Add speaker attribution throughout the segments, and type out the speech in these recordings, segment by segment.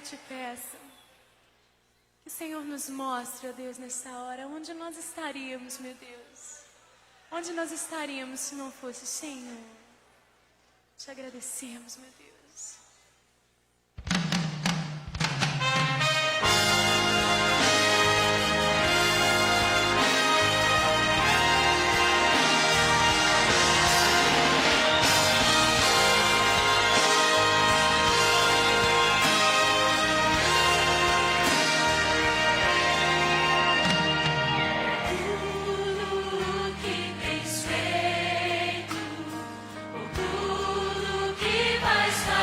Speaker 1: eu te peço que o Senhor nos mostre, ó Deus, nessa hora, onde nós estaríamos, meu Deus. Onde nós estaríamos se não fosse o Senhor. Te agradecemos, meu Deus.
Speaker 2: Vai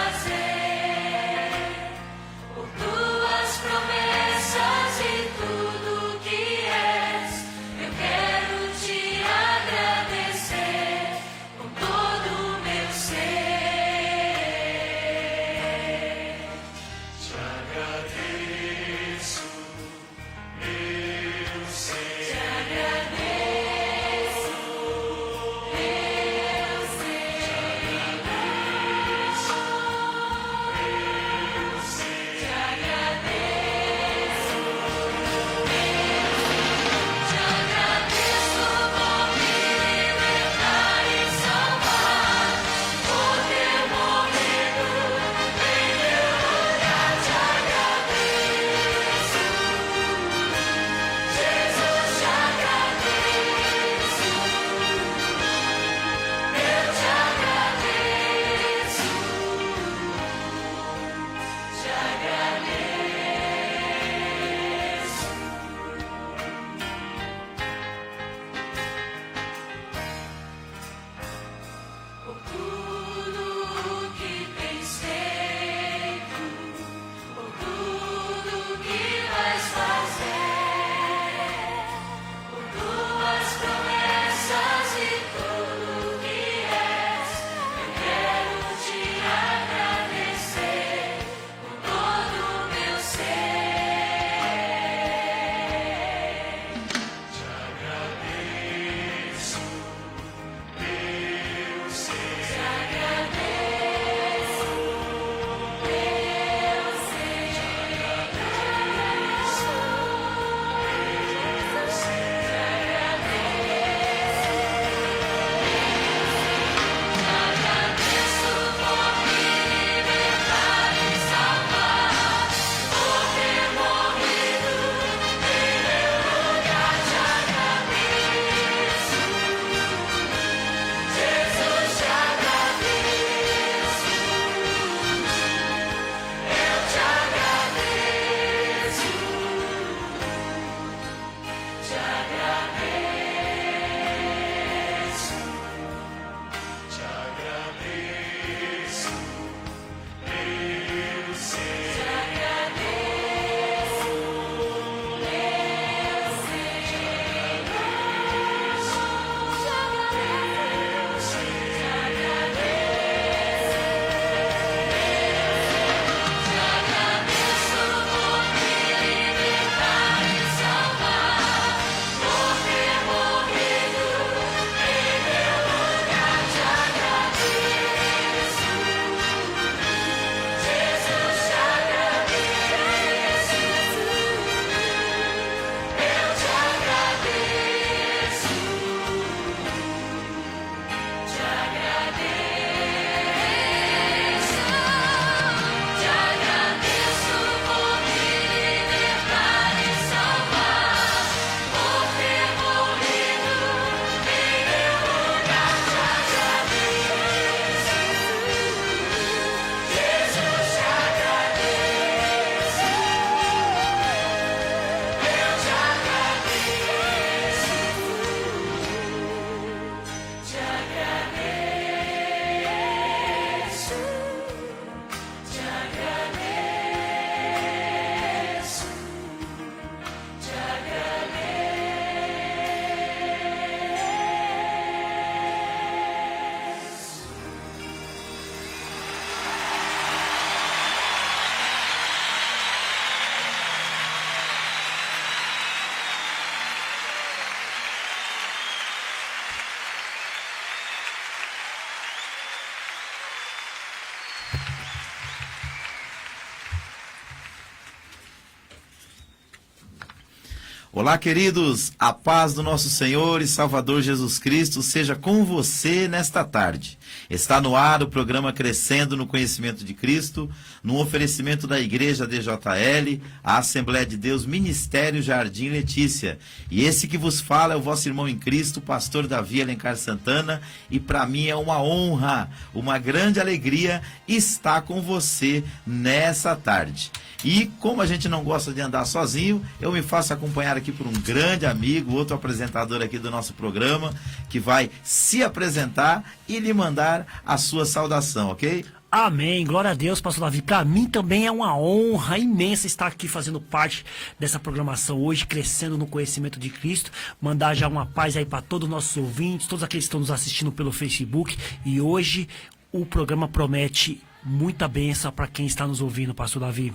Speaker 2: Olá, queridos, a paz do nosso Senhor e Salvador Jesus Cristo seja com você nesta tarde. Está no ar o programa Crescendo no Conhecimento de Cristo, no oferecimento da Igreja DJL, a Assembleia de Deus, Ministério Jardim Letícia. E esse que vos fala é o vosso irmão em Cristo, pastor Davi Alencar Santana, e para mim é uma honra, uma grande alegria estar com você nessa tarde. E como a gente não gosta de andar sozinho, eu me faço acompanhar aqui por um grande amigo, outro apresentador aqui do nosso programa, que vai se apresentar e lhe mandar a sua saudação, ok?
Speaker 3: Amém, glória a Deus, pastor Davi. Para mim também é uma honra imensa estar aqui fazendo parte dessa programação hoje, crescendo no conhecimento de Cristo. Mandar já uma paz aí para todos os nossos ouvintes, todos aqueles que estão nos assistindo pelo Facebook. E hoje o programa promete muita bênção para quem está nos ouvindo, pastor Davi.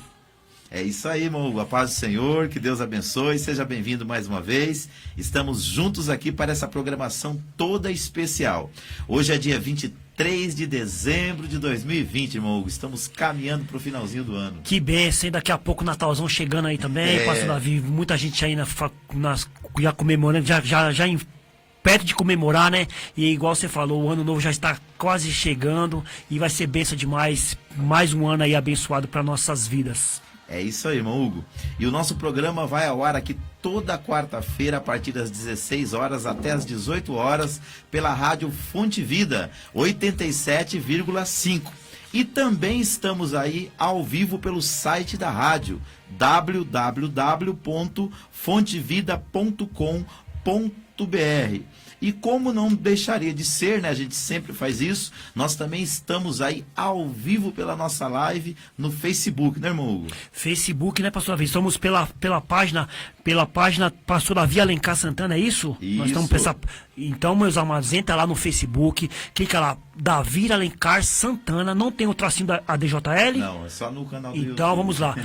Speaker 2: É isso aí, irmão. A paz do Senhor, que Deus abençoe. Seja bem-vindo mais uma vez. Estamos juntos aqui para essa programação toda especial. Hoje é dia 23 de dezembro de 2020, irmão Hugo. Estamos caminhando para o finalzinho do ano.
Speaker 3: Que bênção, hein? Daqui a pouco o Natalzão chegando aí também, pastor Davi. Muita gente aí já comemorando, já perto de comemorar, né? E igual você falou, o ano novo já está quase chegando e vai ser bênção demais. Mais um ano aí abençoado para nossas vidas.
Speaker 2: É isso aí, irmão Hugo. E o nosso programa vai ao ar aqui toda quarta-feira, a partir das 16 horas até as 18 horas, pela rádio Fonte Vida, 87,5. E também estamos aí ao vivo pelo site da rádio, www.fontevida.com.br. E como não deixaria de ser, né? A gente sempre faz isso. Nós também estamos aí ao vivo pela nossa live no Facebook, né, irmão Hugo?
Speaker 3: Facebook, né, pastor Davi? Estamos pela página pastor Davi Alencar Santana, é isso?
Speaker 2: Isso.
Speaker 3: Nós estamos Então, meus amados, entra lá no Facebook, clica lá, Davi Alencar Santana, não tem o tracinho da ADJL?
Speaker 2: Não, é só no canal do YouTube.
Speaker 3: Então, vamos lá.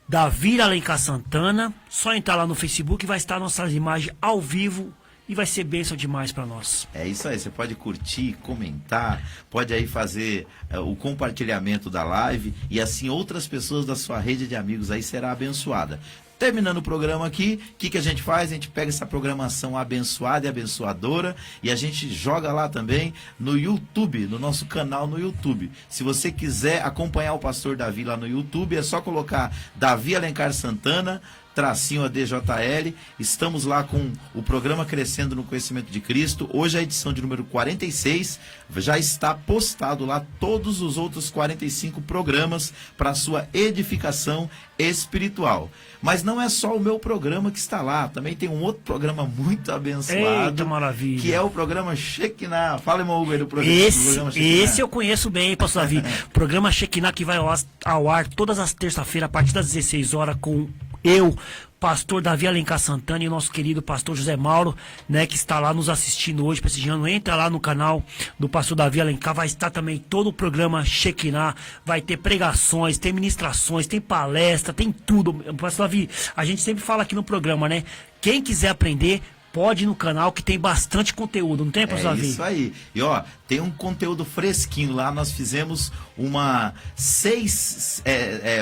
Speaker 3: Davi Alencar Santana, só entrar lá no Facebook e vai estar nossas imagens ao vivo. E vai ser bênção demais para nós.
Speaker 2: É isso aí, você pode curtir, comentar, pode aí fazer o compartilhamento da live e assim outras pessoas da sua rede de amigos aí será abençoada. Terminando o programa aqui, o que a gente faz? A gente pega essa programação abençoada e abençoadora e a gente joga lá também no YouTube, no nosso canal no YouTube. Se você quiser acompanhar o pastor Davi lá no YouTube, é só colocar Davi Alencar Santana, tracinho ADJL, estamos lá com o programa Crescendo no Conhecimento de Cristo. Hoje a edição de número 46, já está postado lá todos os outros 45 programas para sua edificação espiritual. Mas não é só o meu programa que está lá, também tem um outro programa muito abençoado.
Speaker 3: Eita, maravilha.
Speaker 2: Que é o programa Shekinah. Fala, irmão Hugo, aí do programa
Speaker 3: Shekinah.
Speaker 2: Esse
Speaker 3: eu conheço bem, pastor Davi. Programa Shekinah que vai ao ar todas as terças-feiras, a partir das 16 horas, com eu, pastor Davi Alencar Santana e o nosso querido pastor José Mauro, né, que está lá nos assistindo hoje, prestigiando. Entra lá no canal do pastor Davi Alencar, vai estar também todo o programa Shekinah, vai ter pregações, tem ministrações, tem palestra, tem tudo. Pastor Davi, a gente sempre fala aqui no programa, né, quem quiser aprender, pode ir no canal que tem bastante conteúdo, não tem, pastor Davi?
Speaker 2: É isso aí. E ó, tem um conteúdo fresquinho lá, nós fizemos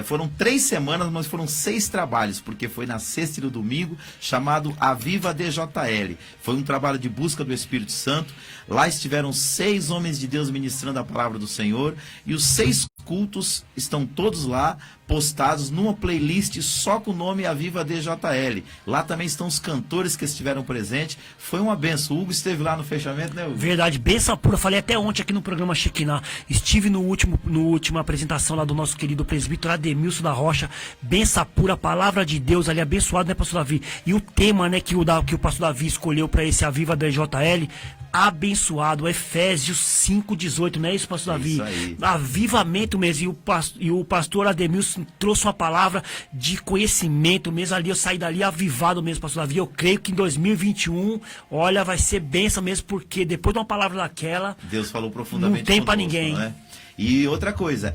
Speaker 2: foram 3 semanas, mas foram 6 trabalhos, porque foi na sexta e no domingo, chamado Aviva DJL. Foi um trabalho de busca do Espírito Santo. Lá estiveram 6 homens de Deus ministrando a palavra do Senhor, e os 6 cultos estão todos lá, postados numa playlist só com o nome Aviva DJL. Lá também estão os cantores que estiveram presentes. Foi uma benção. O Hugo esteve lá no fechamento, né, Hugo?
Speaker 3: Verdade, benção pura. Falei até ontem aqui no programa Shekinah. Estive no última apresentação lá do nosso querido presbítero Ademilson da Rocha. Benção pura, palavra de Deus ali, abençoado, né, pastor Davi? E o tema, né, que o pastor Davi escolheu para esse Aviva DJL, abençoado, Efésios 5,18, não é isso, pastor Davi?
Speaker 2: Isso aí.
Speaker 3: Avivamento mesmo, e o pastor Ademilson trouxe uma palavra de conhecimento mesmo ali, eu saí dali avivado mesmo, pastor Davi. Eu creio que em 2021, olha, vai ser bênção mesmo, porque depois de uma palavra daquela,
Speaker 2: Deus falou profundamente,
Speaker 3: não tem para
Speaker 2: conosco,
Speaker 3: ninguém.
Speaker 2: Não é? E outra coisa,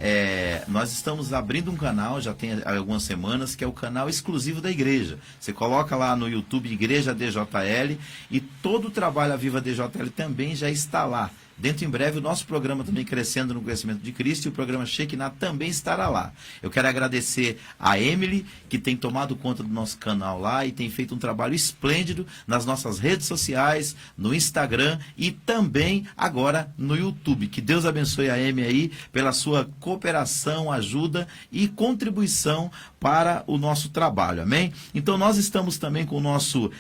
Speaker 2: nós estamos abrindo um canal, já tem algumas semanas, que é o canal exclusivo da igreja. Você coloca lá no YouTube Igreja DJL e todo o trabalho Aviva DJL também já está lá. dentro em breve o nosso programa também Crescendo no Conhecimento de Cristo e o programa Shekinah também estará lá. Eu quero agradecer a Emily, que tem tomado conta do nosso canal lá e tem feito um trabalho esplêndido nas nossas redes sociais, no Instagram e também agora no YouTube. Que Deus abençoe a Emily aí pela sua cooperação, ajuda e contribuição para o nosso trabalho, amém? Então nós estamos também com o nosso,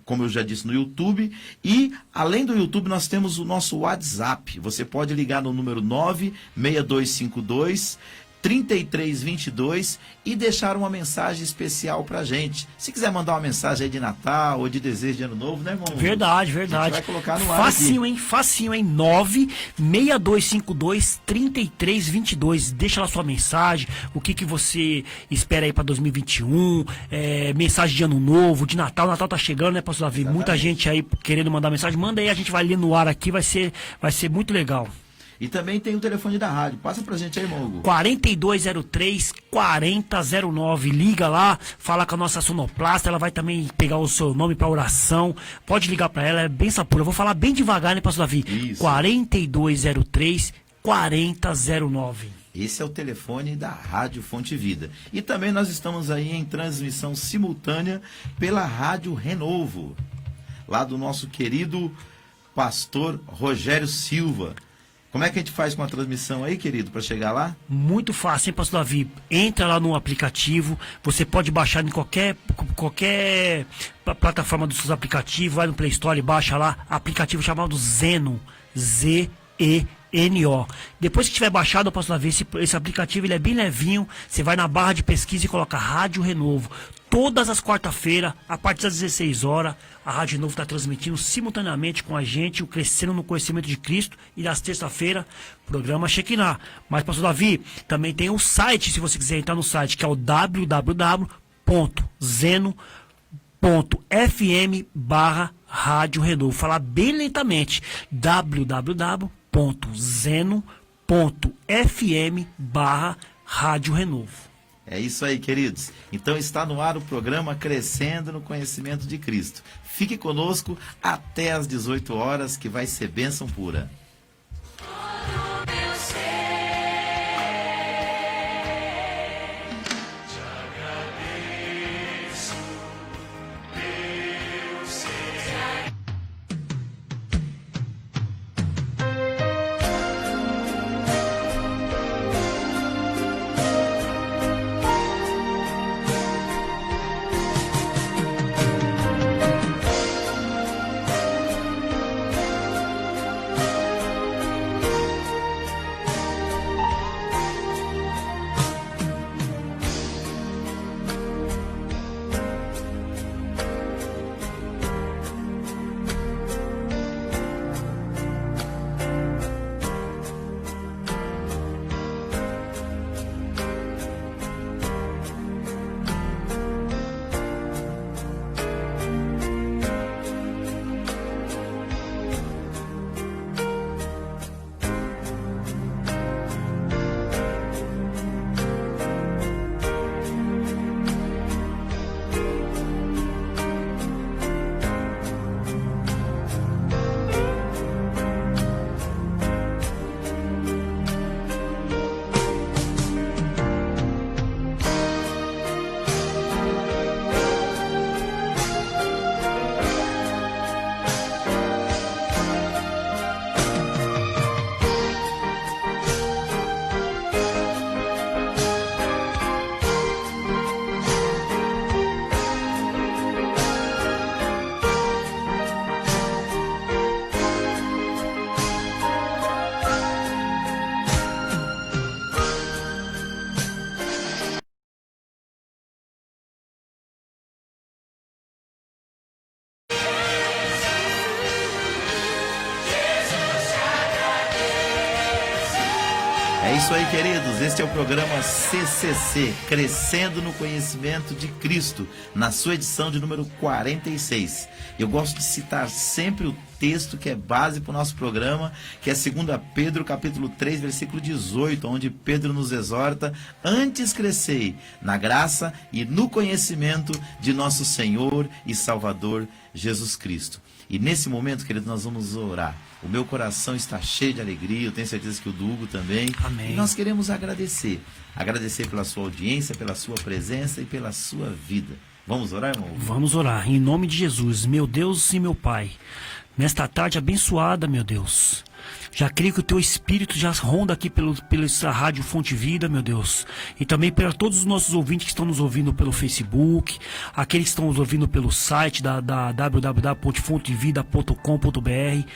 Speaker 2: como eu já disse, no YouTube, e além do YouTube nós temos o nosso WhatsApp. Você pode ligar no número 96252 3322 e deixar uma mensagem especial pra gente. Se quiser mandar uma mensagem aí de Natal ou de desejo de Ano Novo, né, irmão?
Speaker 3: Verdade.
Speaker 2: A gente vai colocar no ar
Speaker 3: Facinho,
Speaker 2: aqui.
Speaker 3: hein? Facinho, hein? 96252-3322. Deixa lá sua mensagem, o que você espera aí pra 2021, mensagem de Ano Novo, de Natal. Natal tá chegando, né, pastor Davi?
Speaker 2: Exatamente.
Speaker 3: Muita gente aí querendo mandar mensagem. Manda aí, a gente vai ler no ar aqui, vai ser muito legal.
Speaker 2: E também tem o telefone da rádio. Passa pra gente aí, irmão Hugo.
Speaker 3: 4203-4009. Liga lá, fala com a nossa sonoplasta. Ela vai também pegar o seu nome para oração. Pode ligar para ela, é bem sapura. Eu vou falar bem devagar, né, pastor Davi?
Speaker 2: Isso.
Speaker 3: 4203-4009.
Speaker 2: Esse é o telefone da Rádio Fonte Vida. E também nós estamos aí em transmissão simultânea pela Rádio Renovo, lá do nosso querido pastor Rogério Silva. Como é que a gente faz com a transmissão aí, querido, para chegar lá?
Speaker 3: Muito fácil, hein, pastor Davi? Entra lá no aplicativo, você pode baixar em qualquer plataforma dos seus aplicativos, vai no Play Store e baixa lá, aplicativo chamado Zeno, Z-E-N-O. Depois que tiver baixado, pastor Davi, esse aplicativo ele é bem levinho, você vai na barra de pesquisa e coloca Rádio Renovo. Todas as quarta-feiras, a partir das 16 horas, a Rádio Novo está transmitindo simultaneamente com a gente o Crescendo no Conhecimento de Cristo. E nas terça-feiras, programa Shekinah. Mas, pastor Davi, também tem um site, se você quiser entrar no site, que é o www.zeno.fm/Rádio Renovo. Falar bem lentamente, www.zeno.fm/Rádio Renovo.
Speaker 2: É isso aí, queridos. Então está no ar o programa Crescendo no Conhecimento de Cristo. Fique conosco até às 18 horas, que vai ser bênção pura. É isso aí, queridos. Este é o programa CCC, Crescendo no Conhecimento de Cristo, na sua edição de número 46. Eu gosto de citar sempre o texto que é base para o nosso programa, que é 2 Pedro, capítulo 3, versículo 18, onde Pedro nos exorta: antes crescei na graça e no conhecimento de nosso Senhor e Salvador Jesus Cristo. E nesse momento, querido, nós vamos orar. O meu coração está cheio de alegria, eu tenho certeza que o do Hugo também.
Speaker 3: Amém.
Speaker 2: E nós queremos agradecer. Agradecer pela sua audiência, pela sua presença e pela sua vida. Vamos orar, irmão Hugo?
Speaker 3: Vamos orar. Em nome de Jesus, meu Deus e meu Pai, nesta tarde abençoada, meu Deus, já creio que o teu Espírito já ronda aqui pela essa rádio Fonte Vida, meu Deus. E também para todos os nossos ouvintes que estão nos ouvindo pelo Facebook, aqueles que estão nos ouvindo pelo site da www.fontevida.com.br.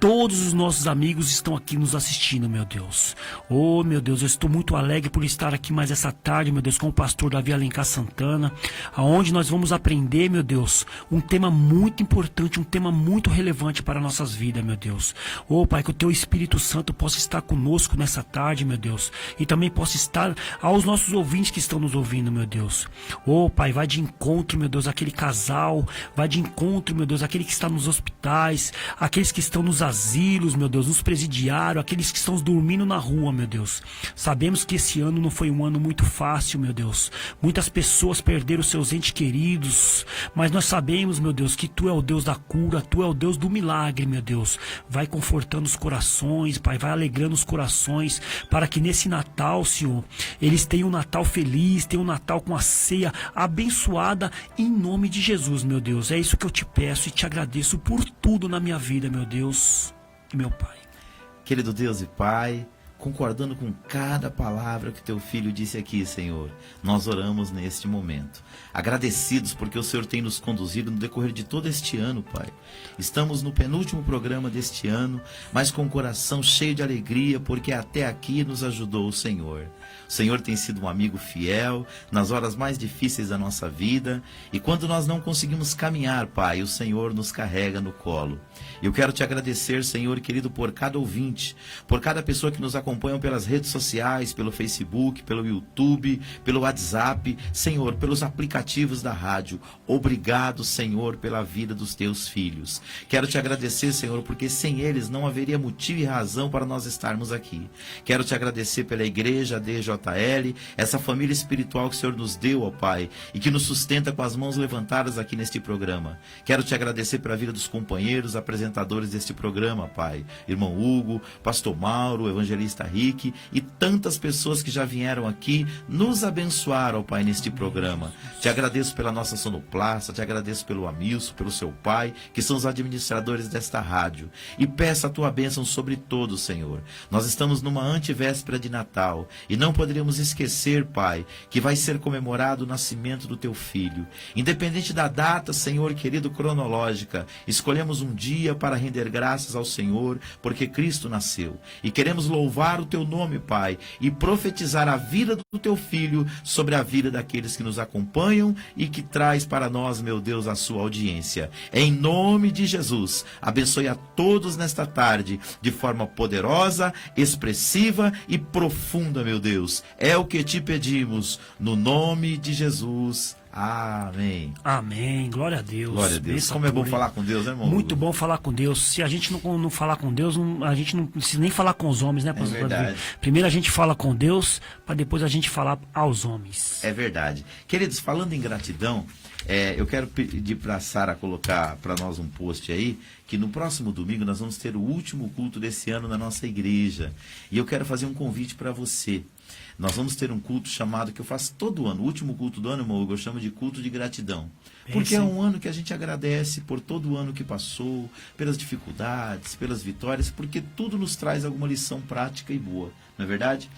Speaker 3: Todos os nossos amigos estão aqui nos assistindo, meu Deus. Oh, meu Deus, eu estou muito alegre por estar aqui mais essa tarde, meu Deus, com o pastor Davi Alencar Santana, aonde nós vamos aprender, meu Deus, um tema muito importante, um tema muito relevante para nossas vidas, meu Deus. Oh, Pai, que o teu Espírito Santo possa estar conosco nessa tarde, meu Deus, e também possa estar aos nossos ouvintes que estão nos ouvindo, meu Deus. Oh, Pai, vai de encontro, meu Deus, aquele casal, vai de encontro, meu Deus, aquele que está nos hospitais, aqueles que estão nos asilos, meu Deus, nos presidiários, aqueles que estão dormindo na rua, meu Deus. Sabemos que esse ano não foi um ano muito fácil, meu Deus. Muitas pessoas perderam seus entes queridos, mas nós sabemos, meu Deus, que Tu é o Deus da cura, Tu é o Deus do milagre, meu Deus. Vai confortando os corações, Pai, vai alegrando os corações, para que nesse Natal, Senhor, eles tenham um Natal feliz, tenham um Natal com a ceia abençoada, em nome de Jesus, meu Deus. É isso que eu te peço e te agradeço por tudo na minha vida, meu Deus. Meu Pai.
Speaker 2: Querido Deus e Pai, concordando com cada palavra que Teu Filho disse aqui, Senhor, nós oramos neste momento. Agradecidos porque o Senhor tem nos conduzido no decorrer de todo este ano, Pai. Estamos no penúltimo programa deste ano, mas com o coração cheio de alegria, porque até aqui nos ajudou o Senhor. O Senhor tem sido um amigo fiel nas horas mais difíceis da nossa vida, e quando nós não conseguimos caminhar, Pai, o Senhor nos carrega no colo. Eu quero te agradecer, Senhor querido, por cada ouvinte, por cada pessoa que nos acompanha pelas redes sociais, pelo Facebook, pelo YouTube, pelo WhatsApp, Senhor, pelos aplicativos da rádio. Obrigado, Senhor, pela vida dos teus filhos. Quero te agradecer, Senhor, porque sem eles não haveria motivo e razão para nós estarmos aqui. Quero te agradecer pela igreja DJL, essa família espiritual que o Senhor nos deu, ó Pai, e que nos sustenta com as mãos levantadas aqui neste programa. Quero te agradecer pela vida dos companheiros, apresentadores deste programa, Pai. Irmão Hugo, Pastor Mauro, Evangelista Rick e tantas pessoas que já vieram aqui nos abençoar, ó Pai, neste programa. Te agradeço pela nossa sonoplasta, te agradeço pelo Amilson, pelo seu pai, que são os administradores desta rádio. E peço a tua bênção sobre todos, Senhor. Nós estamos numa antevéspera de Natal e não poderíamos esquecer, Pai, que vai ser comemorado o nascimento do teu filho. Independente da data, Senhor querido, cronológica, escolhemos um dia para render graças ao Senhor, porque Cristo nasceu. E queremos louvar o teu nome, Pai, e profetizar a vida do teu filho sobre a vida daqueles que nos acompanham e que traz para nós, meu Deus, a sua audiência. Em nome de Jesus, abençoe a todos nesta tarde de forma poderosa, expressiva e profunda, meu Deus. É o que te pedimos, no nome de Jesus. Amém.
Speaker 3: Amém. Glória a Deus.
Speaker 2: Glória a Deus. Como é bom falar com Deus, né, irmão?
Speaker 3: Muito bom falar com Deus. Se a gente não falar com Deus, a gente não precisa nem falar com os homens, né?
Speaker 2: É verdade.
Speaker 3: Primeiro a gente fala com Deus, para depois a gente falar aos homens.
Speaker 2: É verdade. Queridos, falando em gratidão, eu quero pedir para a Sara colocar para nós um post aí, que no próximo domingo nós vamos ter o último culto desse ano na nossa igreja. E eu quero fazer um convite para você. Nós vamos ter um culto chamado, que eu faço todo ano, o último culto do ano, irmão Hugo, eu chamo de culto de gratidão. Porque é um ano que a gente agradece por todo o ano que passou, pelas dificuldades, pelas vitórias, porque tudo nos traz alguma lição prática e boa, não é verdade?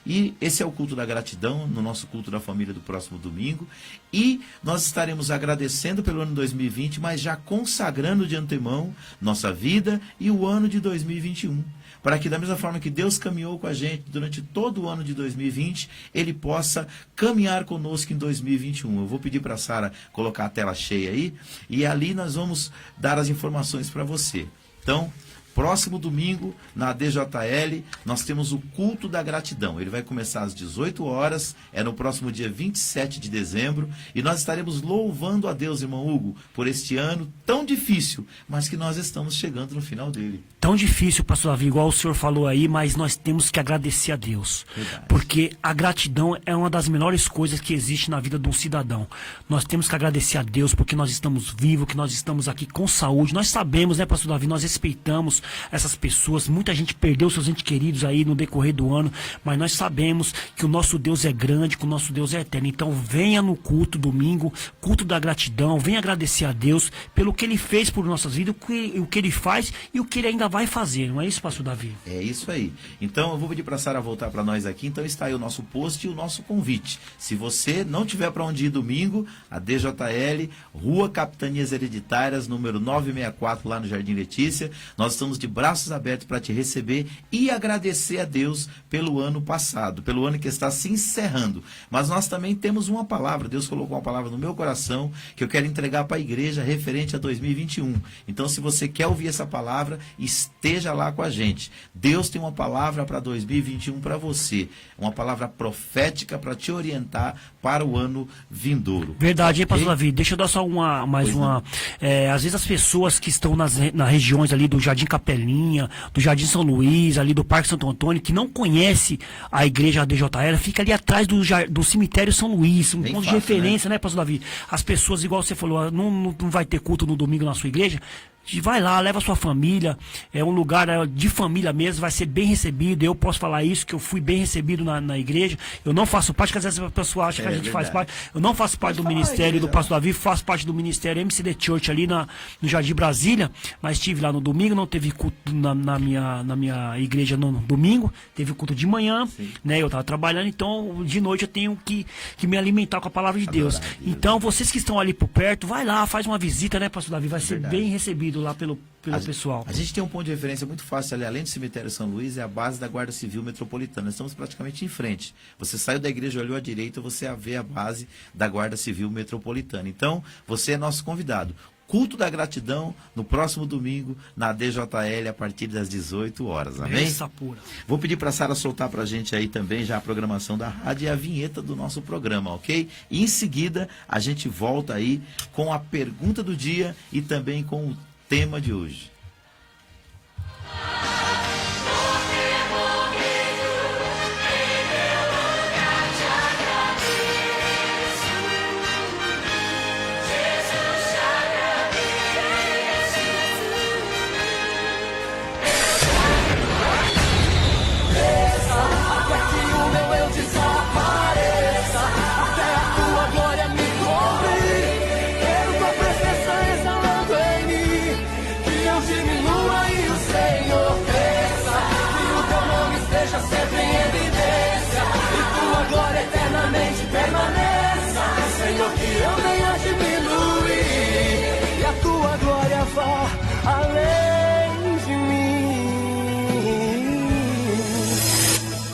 Speaker 2: E esse é o culto da gratidão, no nosso culto da família do próximo domingo. E nós estaremos agradecendo pelo ano 2020, mas já consagrando de antemão nossa vida e o ano de 2021. Para que da mesma forma que Deus caminhou com a gente durante todo o ano de 2020, Ele possa caminhar conosco em 2021. Eu vou pedir para a Sara colocar a tela cheia aí, e ali nós vamos dar as informações para você. Então, Próximo domingo, na DJL, nós temos o culto da gratidão. Ele vai começar às 18 horas, é no próximo dia 27 de dezembro, e nós estaremos louvando a Deus, irmão Hugo, por este ano tão difícil, mas que nós estamos chegando no final dele.
Speaker 3: Tão difícil, pastor Davi, igual o senhor falou aí, mas nós temos que agradecer a Deus.
Speaker 2: Verdade.
Speaker 3: Porque a gratidão é uma das melhores coisas que existe na vida de um cidadão. Nós temos que agradecer a Deus porque nós estamos vivos, que nós estamos aqui com saúde. Nós sabemos, né, pastor Davi, nós respeitamos essas pessoas. Muita gente perdeu seus entes queridos aí no decorrer do ano, mas nós sabemos que o nosso Deus é grande, que o nosso Deus é eterno. Então venha no culto domingo, culto da gratidão, venha agradecer a Deus pelo que Ele fez por nossas vidas, o que Ele faz e o que Ele ainda vai fazer. Não é isso, pastor Davi?
Speaker 2: É isso aí. Então eu vou pedir para a Sara voltar para nós aqui. Então está aí o nosso post e o nosso convite. Se você não tiver para onde ir domingo, a DJL, Rua Capitanias Hereditárias, número 964, lá no Jardim Letícia, nós estamos de braços abertos para te receber e agradecer a Deus pelo ano passado, pelo ano que está se encerrando. Mas nós também temos uma palavra, Deus colocou uma palavra no meu coração que eu quero entregar para a igreja referente a 2021. Então, se você quer ouvir essa palavra, esteja lá com a gente. Deus tem uma palavra para 2021 para você, uma palavra profética para te orientar para o ano vindouro.
Speaker 3: Verdade, hein,
Speaker 2: Ok?
Speaker 3: pastor Davi? Deixa eu dar só mais
Speaker 2: Pois
Speaker 3: uma. Às vezes as pessoas que estão nas regiões ali do Jardim Capelinha, do Jardim São Luís, ali do Parque Santo Antônio, que não conhece a igreja DJL, fica ali atrás do cemitério São Luís, um
Speaker 2: Bem
Speaker 3: ponto de
Speaker 2: fácil,
Speaker 3: referência, né, pastor Davi? As pessoas, igual você falou, não vai ter culto no domingo na sua igreja. Vai lá, leva a sua família, é um lugar de família mesmo, vai ser bem recebido. Eu posso falar isso, que eu fui bem recebido na igreja. Eu não faço parte, que às vezes a pessoa acha que a gente faz
Speaker 2: verdade.
Speaker 3: parte. Eu não faço parte do
Speaker 2: falar
Speaker 3: ministério
Speaker 2: aí,
Speaker 3: do
Speaker 2: já.
Speaker 3: pastor Davi, faço parte do ministério MCD Church ali no Jardim Brasília, mas estive lá no domingo, não teve culto na minha igreja no domingo, teve culto de manhã, né? Eu estava trabalhando, então de noite eu tenho que me alimentar com a palavra de Deus.
Speaker 2: Deus.
Speaker 3: Então, vocês que estão ali por perto, vai lá, faz uma visita, né, pastor Davi? Vai ser
Speaker 2: Verdade.
Speaker 3: bem recebido lá pelo pessoal.
Speaker 2: A gente tem um ponto de referência muito fácil ali, além do cemitério São Luís, é a base da Guarda Civil Metropolitana. Nós estamos praticamente em frente. Você saiu da igreja, olhou à direita, você vê a base da Guarda Civil Metropolitana. Então, você é nosso convidado. Culto da gratidão no próximo domingo na DJL a partir das 18 horas. Amém?
Speaker 3: Essa pura.
Speaker 2: Vou pedir para a Sara soltar para a gente aí também já a programação da rádio e a vinheta do nosso programa, ok? E em seguida a gente volta aí com a pergunta do dia e também com o tema de hoje.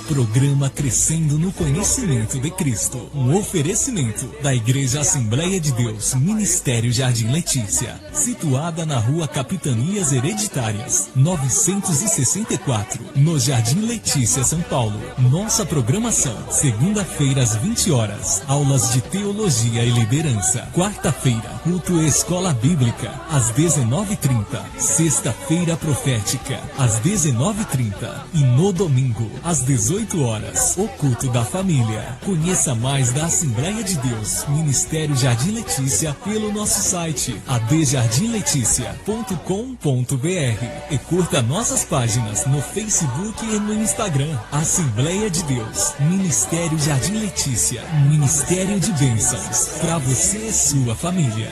Speaker 4: Programa Crescendo no Conhecimento de Cristo. Um oferecimento da Igreja Assembleia de Deus, Ministério Jardim Letícia. Situada na Rua Capitanias Hereditárias, 964, no Jardim Letícia, São Paulo. Nossa programação, segunda-feira às 20 horas. Aulas de Teologia e Liderança. Quarta-feira, culto Escola Bíblica, às 19h30. Sexta-feira Profética, às 19h30. E no domingo, às 18 horas, o culto da família. Conheça mais da Assembleia de Deus, Ministério Jardim Letícia, pelo nosso site adjardimleticia.com.br e curta nossas páginas no Facebook e no Instagram. Assembleia de Deus, Ministério Jardim Letícia, Ministério de Bênçãos, para você e sua família.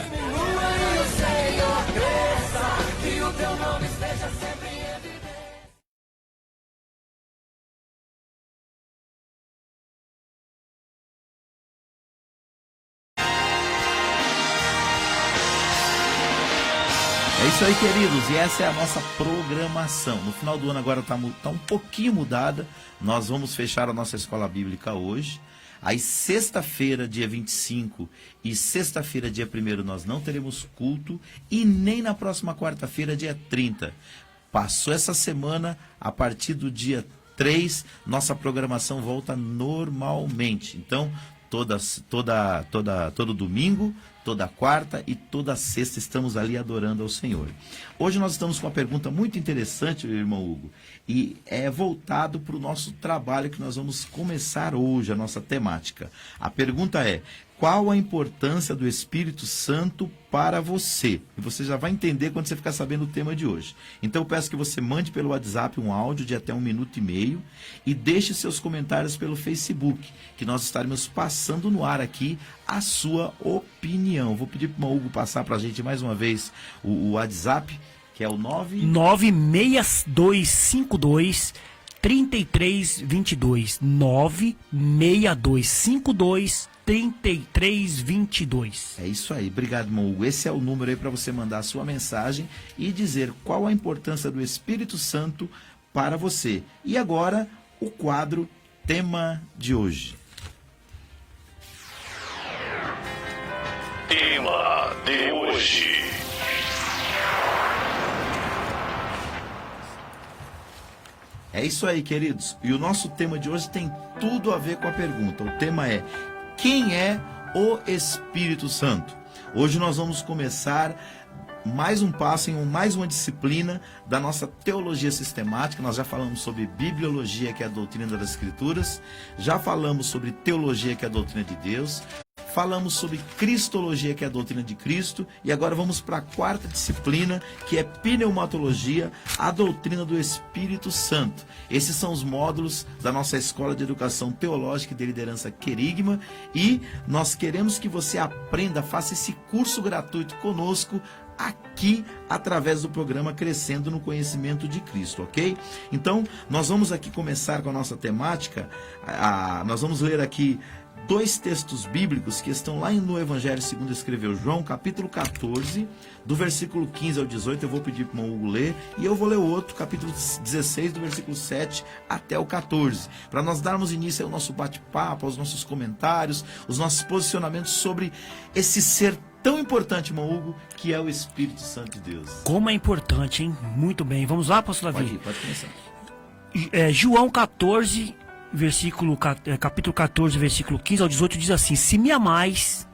Speaker 2: É isso aí, queridos, e essa é a nossa programação. No final do ano agora está um pouquinho mudada. Nós vamos fechar a nossa escola bíblica hoje. Aí sexta-feira, dia 25 e sexta-feira, dia 1º, nós não teremos culto. E nem na próxima quarta-feira, dia 30. Passou essa semana, a partir do dia 3, nossa programação volta normalmente. Então, todo domingo, toda quarta e toda sexta estamos ali adorando ao Senhor. Hoje nós estamos com uma pergunta muito interessante, irmão Hugo, e é voltado para o nosso trabalho que nós vamos começar hoje, a nossa temática. A pergunta é: qual a importância do Espírito Santo para você? E você já vai entender quando você ficar sabendo o tema de hoje. Então eu peço que você mande pelo WhatsApp um áudio de até 1 minuto e meio e deixe seus comentários pelo Facebook, que nós estaremos passando no ar aqui a sua opinião. Vou pedir para o Hugo passar para a gente mais uma vez o WhatsApp, que é o
Speaker 3: 96252 3322 96252 3322.
Speaker 2: É isso aí, obrigado, irmão Hugo. Esse é o número aí para você mandar a sua mensagem e dizer qual a importância do Espírito Santo para você. E agora, o quadro Tema de hoje.
Speaker 5: Tema de hoje.
Speaker 2: É isso aí, queridos. E o nosso tema de hoje tem tudo a ver com a pergunta. O tema é: quem é o Espírito Santo? Hoje nós vamos começar mais um passo em mais uma disciplina da nossa teologia sistemática. Nós já falamos sobre bibliologia, que é a doutrina das Escrituras, já falamos sobre teologia, que é a doutrina de Deus, falamos sobre cristologia, que é a doutrina de Cristo, e agora vamos para a quarta disciplina, que é pneumatologia, a doutrina do Espírito Santo. Esses são os módulos da nossa Escola de Educação Teológica e de Liderança Querigma, e nós queremos que você aprenda, faça esse curso gratuito conosco, aqui através do programa Crescendo no Conhecimento de Cristo, ok? Então, nós vamos aqui começar com a nossa temática. Nós vamos ler aqui 2 textos bíblicos que estão lá no Evangelho segundo escreveu João, capítulo 14, do versículo 15 ao 18. Eu vou pedir para o irmão Hugo ler, e eu vou ler o outro, capítulo 16, do versículo 7 até o 14, para nós darmos início ao nosso bate-papo, aos nossos comentários, os nossos posicionamentos sobre esse ser tão importante, irmão Hugo, que é o Espírito Santo de Deus.
Speaker 3: Como é importante, hein? Muito bem. Vamos lá, pastor Davi?
Speaker 2: Pode começar.
Speaker 3: João 14, capítulo 14, versículo 15 ao 18 diz assim: se me amais,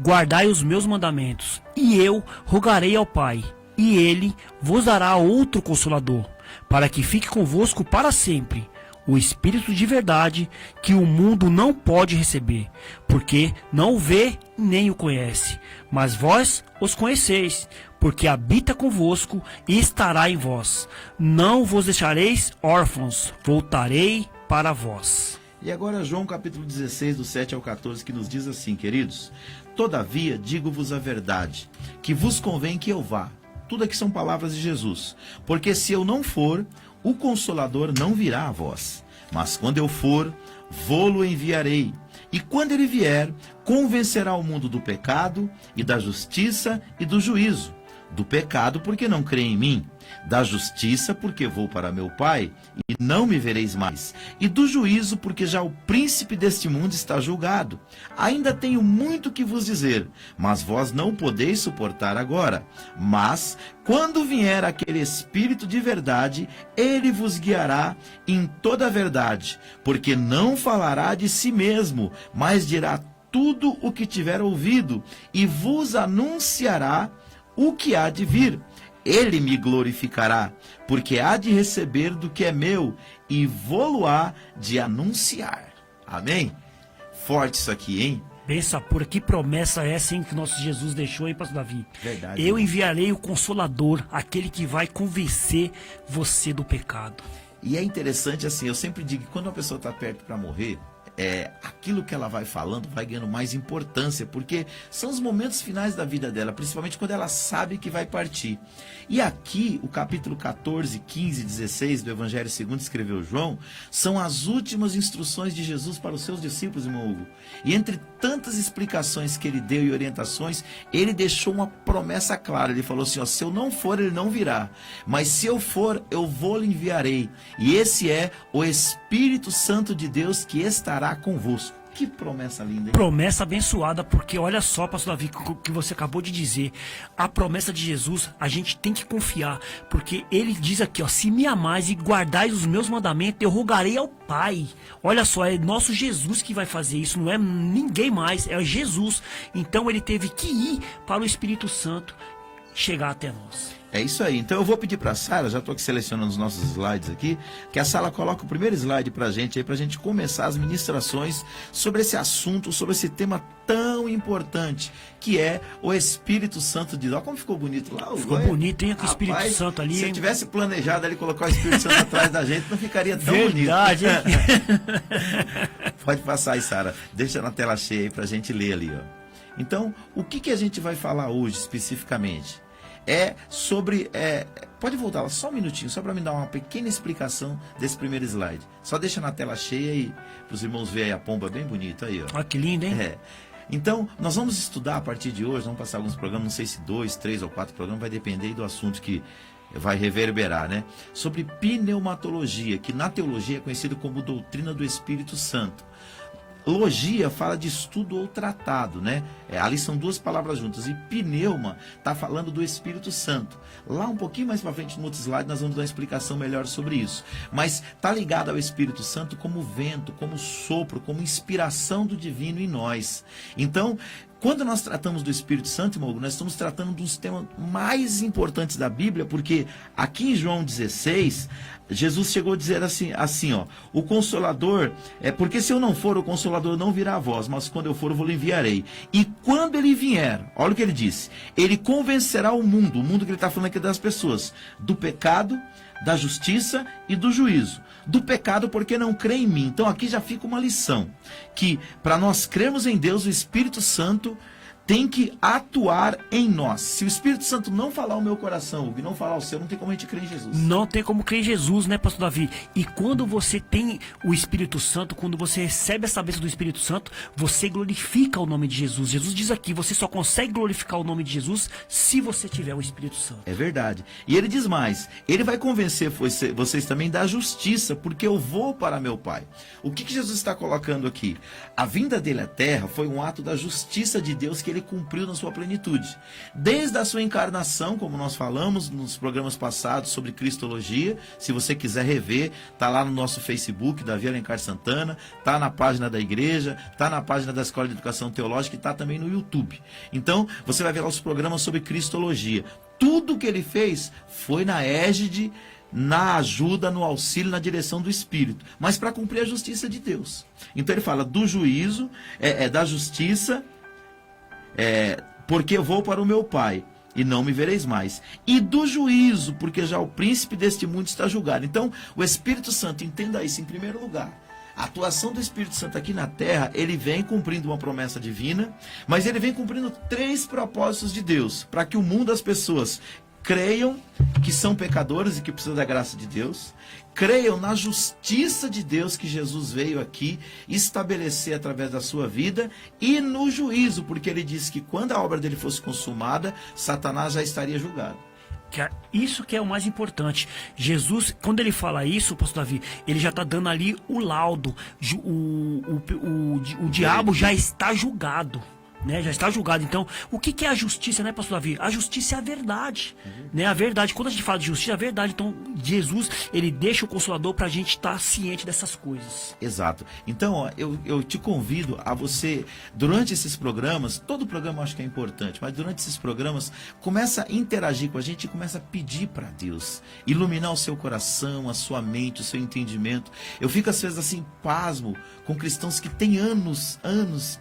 Speaker 3: guardai os meus mandamentos, e eu rogarei ao Pai, e ele vos dará outro Consolador, para que fique convosco para sempre, o Espírito de verdade, que o mundo não pode receber, porque não o vê nem o conhece, mas vós os conheceis, porque habita convosco e estará em vós. Não vos deixareis órfãos, voltarei para vós.
Speaker 2: E agora João capítulo 16, do 7 ao 14, que nos diz assim: queridos, todavia digo-vos a verdade, que vos convém que eu vá. Tudo aqui são palavras de Jesus. Porque se eu não for, o Consolador não virá a vós. Mas quando eu for, vô-lo enviarei. E quando ele vier, convencerá o mundo do pecado, e da justiça e do juízo. Do pecado, porque não crê em mim. Da justiça, porque vou para meu Pai, e não me vereis mais. E do juízo, porque já o príncipe deste mundo está julgado. Ainda tenho muito que vos dizer, mas vós não podeis suportar agora. Mas, quando vier aquele Espírito de verdade, ele vos guiará em toda a verdade, porque não falará de si mesmo, mas dirá tudo o que tiver ouvido, e vos anunciará o que há de vir. Ele me glorificará, porque há de receber do que é meu, e vô-lo-á de anunciar. Amém? Forte isso aqui, hein?
Speaker 3: Benção pura, que promessa é essa, hein, que nosso Jesus deixou, hein, pastor Davi?
Speaker 2: Verdade.
Speaker 3: Eu enviarei o Consolador, aquele que vai convencer você do pecado.
Speaker 2: E é interessante assim, eu sempre digo que quando uma pessoa está perto para morrer, aquilo que ela vai falando vai ganhando mais importância, porque são os momentos finais da vida dela, principalmente quando ela sabe que vai partir. E aqui, o capítulo 14, 15 e 16 do Evangelho segundo escreveu João, são as últimas instruções de Jesus para os seus discípulos, irmão Hugo. E entre tantas explicações que ele deu e orientações, ele deixou uma promessa clara. Ele falou assim, ó, se eu não for, ele não virá. Mas se eu for, eu vou lhe enviarei. E esse é o Espírito Santo de Deus que estará convosco. Que promessa linda, hein?
Speaker 3: Promessa abençoada, porque olha só, pastor Davi, o que você acabou de dizer. A promessa de Jesus, a gente tem que confiar, porque ele diz aqui, ó, se me amais e guardais os meus mandamentos, eu rogarei ao Pai. Olha só, é nosso Jesus que vai fazer isso, não é ninguém mais, é Jesus. Então ele teve que ir para o Espírito Santo chegar até nós.
Speaker 2: É isso aí. Então eu vou pedir para a Sara, já estou aqui selecionando os nossos slides aqui, que a Sara coloque o primeiro slide para a gente aí, para a gente começar as ministrações sobre esse assunto, sobre esse tema tão importante, que é o Espírito Santo de Deus. Olha como ficou bonito lá.
Speaker 3: Ficou bonito, hein? Com o Espírito Santo ali.
Speaker 2: Se eu tivesse planejado ali colocar o Espírito Santo atrás da gente, não ficaria tão
Speaker 3: Verdade,
Speaker 2: bonito.
Speaker 3: hein?
Speaker 2: Pode passar aí, Sara. Deixa na tela cheia aí para a gente ler ali, ó. Então, o que a gente vai falar hoje especificamente? É sobre... pode voltar lá só um minutinho, só para me dar uma pequena explicação desse primeiro slide. Só deixa na tela cheia aí, para os irmãos verem aí a pomba bem bonita aí, ó.
Speaker 3: Olha que lindo, hein?
Speaker 2: Então, nós vamos estudar a partir de hoje, vamos passar alguns programas, não sei se 2, 3 ou 4 programas, vai depender aí do assunto que vai reverberar, né? Sobre pneumatologia, que na teologia é conhecido como doutrina do Espírito Santo. Logia fala de estudo ou tratado, né? Ali são duas palavras juntas. E pneuma está falando do Espírito Santo. Lá um pouquinho mais para frente no outro slide nós vamos dar uma explicação melhor sobre isso. Mas está ligado ao Espírito Santo como vento, como sopro, como inspiração do divino em nós. Então, quando nós tratamos do Espírito Santo, irmão, nós estamos tratando de um dos temas mais importantes da Bíblia, porque aqui em João 16, Jesus chegou a dizer assim, ó, o Consolador, porque se eu não for, o Consolador não virá a vós, mas quando eu for, eu vou lhe enviarei. E quando ele vier, olha o que ele disse, ele convencerá o mundo que ele está falando aqui das pessoas, do pecado, da justiça e do juízo. Do pecado porque não crê em mim. Então aqui já fica uma lição, que para nós crermos em Deus, o Espírito Santo tem que atuar em nós. Se o Espírito Santo não falar o meu coração, e não falar o seu, não tem como a gente crer em Jesus.
Speaker 3: Não tem como crer em Jesus, né, pastor Davi? E quando você tem o Espírito Santo, quando você recebe essa bênção do Espírito Santo, você glorifica o nome de Jesus. Jesus diz aqui, você só consegue glorificar o nome de Jesus se você tiver o Espírito Santo.
Speaker 2: É verdade. E ele diz mais, ele vai convencer vocês também da justiça, porque eu vou para meu Pai. O que Jesus está colocando aqui? A vinda dele à terra foi um ato da justiça de Deus que ele cumpriu na sua plenitude. Desde a sua encarnação, como nós falamos nos programas passados sobre Cristologia, se você quiser rever, tá lá no nosso Facebook, Davi Alencar Santana, tá na página da igreja, tá na página da Escola de Educação Teológica e tá também no YouTube. Então, você vai ver lá os programas sobre Cristologia. Tudo que ele fez foi na égide, na ajuda, no auxílio, na direção do Espírito, mas para cumprir a justiça de Deus. Então ele fala do juízo, da justiça, porque eu vou para o meu Pai e não me vereis mais, e do juízo, porque já o príncipe deste mundo está julgado. Então o Espírito Santo, entenda isso em primeiro lugar. A atuação do Espírito Santo aqui na terra, ele vem cumprindo uma promessa divina, mas ele vem cumprindo 3 propósitos de Deus, para que o mundo, as pessoas creiam que são pecadores e que precisam da graça de Deus, creiam na justiça de Deus que Jesus veio aqui estabelecer através da sua vida, e no juízo, porque ele disse que quando a obra dele fosse consumada, Satanás já estaria julgado.
Speaker 3: Isso que é o mais importante. Jesus, quando ele fala isso, pastor Davi, ele já está dando ali o laudo. O diabo já está julgado. Né, já está julgado. Então, o que é a justiça, né, pastor Davi? A justiça é a verdade, né? A verdade, quando a gente fala de justiça, é a verdade. Então, Jesus, ele deixa o Consolador para a gente estar ciente dessas coisas.
Speaker 2: Exato. Então, ó, eu te convido a você, durante esses programas, todo programa eu acho que é importante, mas durante esses programas, começa a interagir com a gente e começa a pedir para Deus iluminar o seu coração, a sua mente, o seu entendimento. Eu fico às vezes assim, pasmo com cristãos que têm anos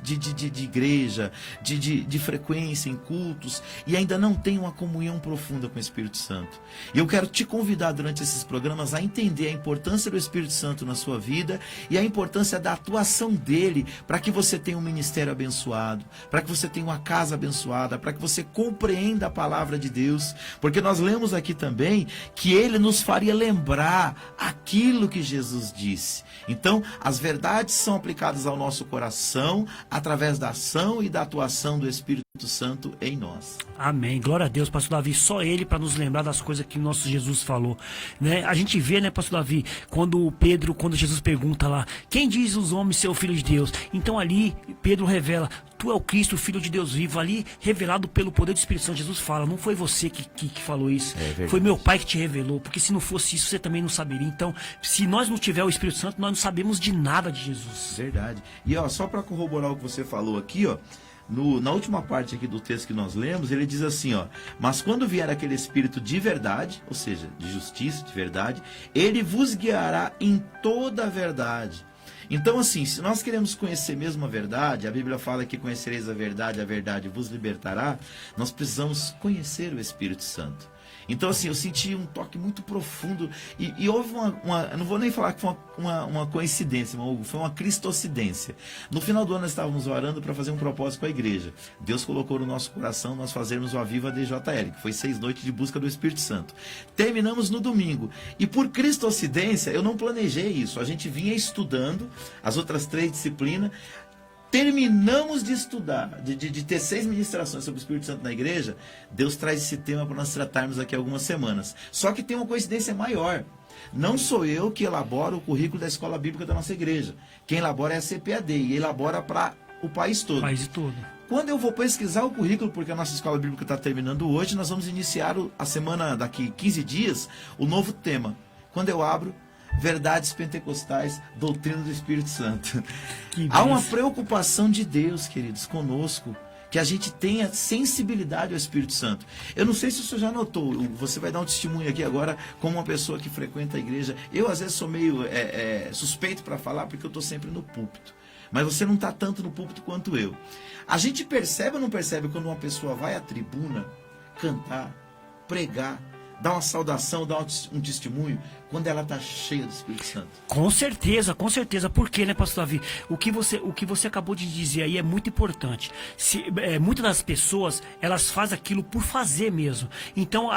Speaker 2: de igreja, de frequência em cultos, e ainda não tem uma comunhão profunda com o Espírito Santo. E eu quero te convidar durante esses programas a entender a importância do Espírito Santo na sua vida e a importância da atuação dele para que você tenha um ministério abençoado, para que você tenha uma casa abençoada, para que você compreenda a palavra de Deus, porque nós lemos aqui também que ele nos faria lembrar aquilo que Jesus disse. Então, as verdades são aplicadas ao nosso coração através da ação e da atuação do Espírito Santo em nós.
Speaker 3: Amém. Glória a Deus, pastor Davi. Só ele para nos lembrar das coisas que o nosso Jesus falou, né? A gente vê, né, pastor Davi, quando Jesus pergunta lá, quem diz os homens ser o filho de Deus? Então ali Pedro revela, tu é o Cristo, o filho de Deus vivo, ali revelado pelo poder do Espírito Santo. Jesus fala, não foi você que falou isso, foi meu Pai que te revelou, porque se não fosse isso você também não saberia. Então, se nós não tiver o Espírito Santo, nós não sabemos de nada de Jesus.
Speaker 2: Verdade. E ó, só para corroborar o que você falou aqui, ó, na última parte aqui do texto que nós lemos, ele diz assim, ó, mas quando vier aquele Espírito de verdade, ou seja, de justiça, de verdade, ele vos guiará em toda a verdade. Então, assim, se nós queremos conhecer mesmo a verdade, a Bíblia fala que conhecereis a verdade vos libertará, nós precisamos conhecer o Espírito Santo. Então, assim, eu senti um toque muito profundo e houve eu não vou nem falar que foi uma coincidência, mas foi uma cristocidência. No final do ano nós estávamos orando para fazer um propósito com a igreja. Deus colocou no nosso coração nós fazermos o Aviva DJL, que foi 6 noites de busca do Espírito Santo. Terminamos no domingo. E por cristocidência, eu não planejei isso. A gente vinha estudando as outras 3 disciplinas. Terminamos de estudar, de ter 6 ministrações sobre o Espírito Santo na igreja, Deus traz esse tema para nós tratarmos aqui algumas semanas. Só que tem uma coincidência maior. Não sou eu que elaboro o currículo da escola bíblica da nossa igreja. Quem elabora é a CPAD e elabora para o país todo. Quando eu vou pesquisar o currículo, porque a nossa escola bíblica está terminando hoje, nós vamos iniciar a semana, daqui 15 dias, o novo tema. Quando eu abro, verdades pentecostais, doutrina do Espírito Santo. Há uma preocupação de Deus, queridos, conosco, que a gente tenha sensibilidade ao Espírito Santo. Eu não sei se o senhor já notou, você vai dar um testemunho aqui agora, como uma pessoa que frequenta a igreja. Eu, às vezes, sou meio suspeito para falar, porque eu estou sempre no púlpito. Mas você não está tanto no púlpito quanto eu. A gente percebe ou não percebe quando uma pessoa vai à tribuna cantar, pregar, dar uma saudação, dar um testemunho, quando ela está cheia do Espírito Santo?
Speaker 3: Com certeza. Por quê, né, pastor Davi? O que você acabou de dizer aí é muito importante. Muitas das pessoas, elas fazem aquilo por fazer mesmo. Então,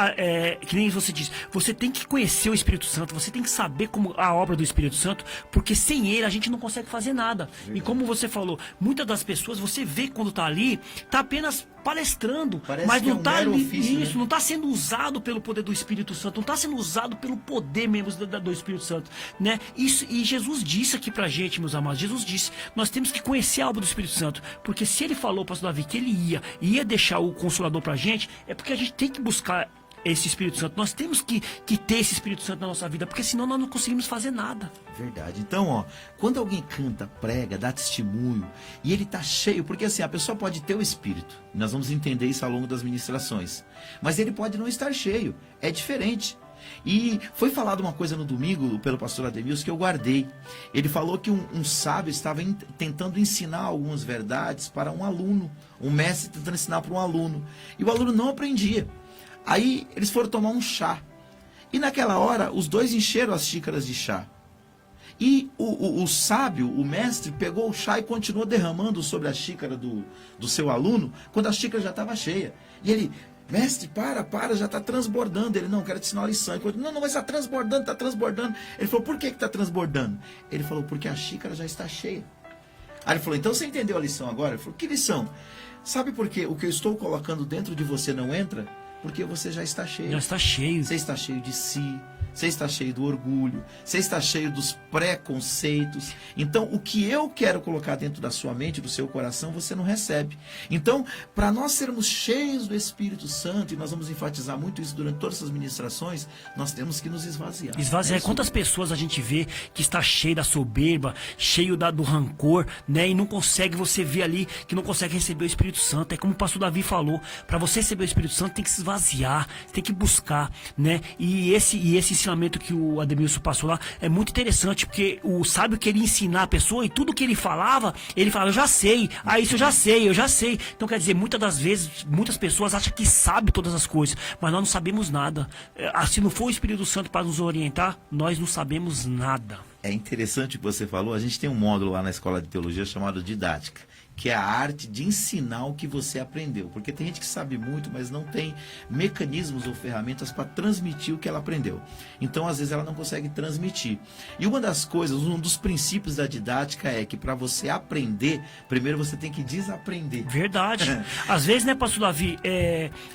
Speaker 3: que nem você disse, você tem que conhecer o Espírito Santo, você tem que saber como a obra do Espírito Santo, porque sem ele a gente não consegue fazer nada. Verdade. E como você falou, muitas das pessoas, você vê quando está ali, está apenas palestrando,
Speaker 2: parece
Speaker 3: mas não está
Speaker 2: ofício,
Speaker 3: isso,
Speaker 2: né?
Speaker 3: não está sendo usado pelo poder do Espírito Santo, não está sendo usado pelo poder mesmo do Espírito Santo, né? Isso, e Jesus disse aqui pra gente, meus amados, Jesus disse, nós temos que conhecer a obra do Espírito Santo, porque se ele falou, pastor Davi, que ele ia deixar o Consolador pra gente, é porque a gente tem que buscar esse Espírito Santo, nós temos que ter esse Espírito Santo na nossa vida, porque senão nós não conseguimos fazer nada.
Speaker 2: Verdade. Então, ó, quando alguém canta, prega, dá testemunho, e ele tá cheio, porque assim, a pessoa pode ter o Espírito, nós vamos entender isso ao longo das ministrações, mas ele pode não estar cheio, é diferente. E foi falado uma coisa no domingo pelo pastor Ademilson que eu guardei. Ele falou que um sábio estava tentando ensinar algumas verdades para um aluno, um mestre tentando ensinar para um aluno, e o aluno não aprendia. Aí eles foram tomar um chá, e naquela hora os dois encheram as xícaras de chá. E o sábio, o mestre, pegou o chá e continuou derramando sobre a xícara do seu aluno, quando a xícara já estava cheia. E ele: mestre, para, já está transbordando. Ele: não, quero te ensinar uma lição. Ele: não, mas está transbordando. Ele falou: por que está transbordando? Ele falou: porque a xícara já está cheia. Aí ele falou: então você entendeu a lição agora? Ele falou: que lição? Sabe por que o que eu estou colocando dentro de você não entra? Porque você já está cheio.
Speaker 3: Já está cheio.
Speaker 2: Você está cheio de si. Você está cheio do orgulho, você está cheio dos preconceitos. Então, o que eu quero colocar dentro da sua mente, do seu coração, você não recebe. Então, para nós sermos cheios do Espírito Santo, e nós vamos enfatizar muito isso durante todas essas ministrações, nós temos que nos esvaziar.
Speaker 3: Esvaziar. Quantas pessoas a gente vê que está cheio da soberba, cheio do rancor, né? E não consegue, você vê ali que não consegue receber o Espírito Santo. É como o pastor Davi falou, para você receber o Espírito Santo tem que se esvaziar, tem que buscar, né? E esse ensinamento que o Ademilson passou lá é muito interessante, porque o sábio queria ensinar a pessoa, e tudo que ele falava, eu já sei, isso eu já sei. Então, quer dizer, muitas das vezes, muitas pessoas acham que sabem todas as coisas, mas nós não sabemos nada. Se não for o Espírito Santo para nos orientar, nós não sabemos nada.
Speaker 2: É interessante o que você falou. A gente tem um módulo lá na Escola de Teologia chamado Didática, que é a arte de ensinar o que você aprendeu. Porque tem gente que sabe muito, mas não tem mecanismos ou ferramentas para transmitir o que ela aprendeu. Então, às vezes, ela não consegue transmitir. E uma das coisas, um dos princípios da didática é que para você aprender, primeiro você tem que desaprender.
Speaker 3: Verdade. Às vezes, né, pastor Davi,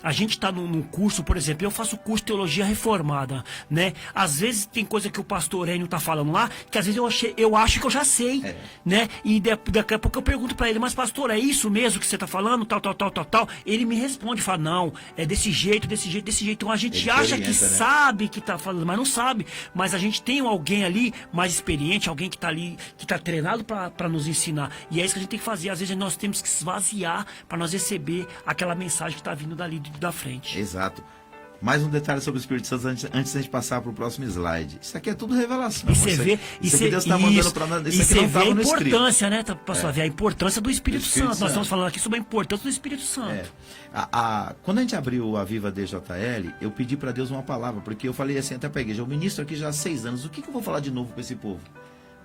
Speaker 3: a gente está num curso, por exemplo, eu faço curso de teologia reformada, né? Às vezes tem coisa que o pastor Enio tá falando lá, que às vezes eu acho que eu já sei, né? E daqui a pouco eu pergunto para ele, mas pastor, é isso mesmo que você tá falando? Tal. Ele me responde, fala, não, é desse jeito. Então a gente acha que sabe que tá falando, mas não sabe. Mas a gente tem alguém ali mais experiente, alguém que tá ali, que tá treinado para nos ensinar. E é isso que a gente tem que fazer. Às vezes nós temos que esvaziar para nós receber aquela mensagem que tá vindo dali da frente.
Speaker 2: Exato. Mais um detalhe sobre o Espírito Santo antes da gente passar para o próximo slide. Isso aqui é tudo revelação.
Speaker 3: E você vê,
Speaker 2: isso aqui Deus está mandando para nós. Isso aqui não estava no escrito.
Speaker 3: A importância, né, pastor? A importância do Espírito Santo. Nós estamos falando aqui sobre a importância do Espírito Santo.
Speaker 2: Quando a gente abriu a Viva DJL, eu pedi para Deus uma palavra, porque eu falei assim até para a igreja, eu ministro aqui já há 6 anos, o que eu vou falar de novo para esse povo?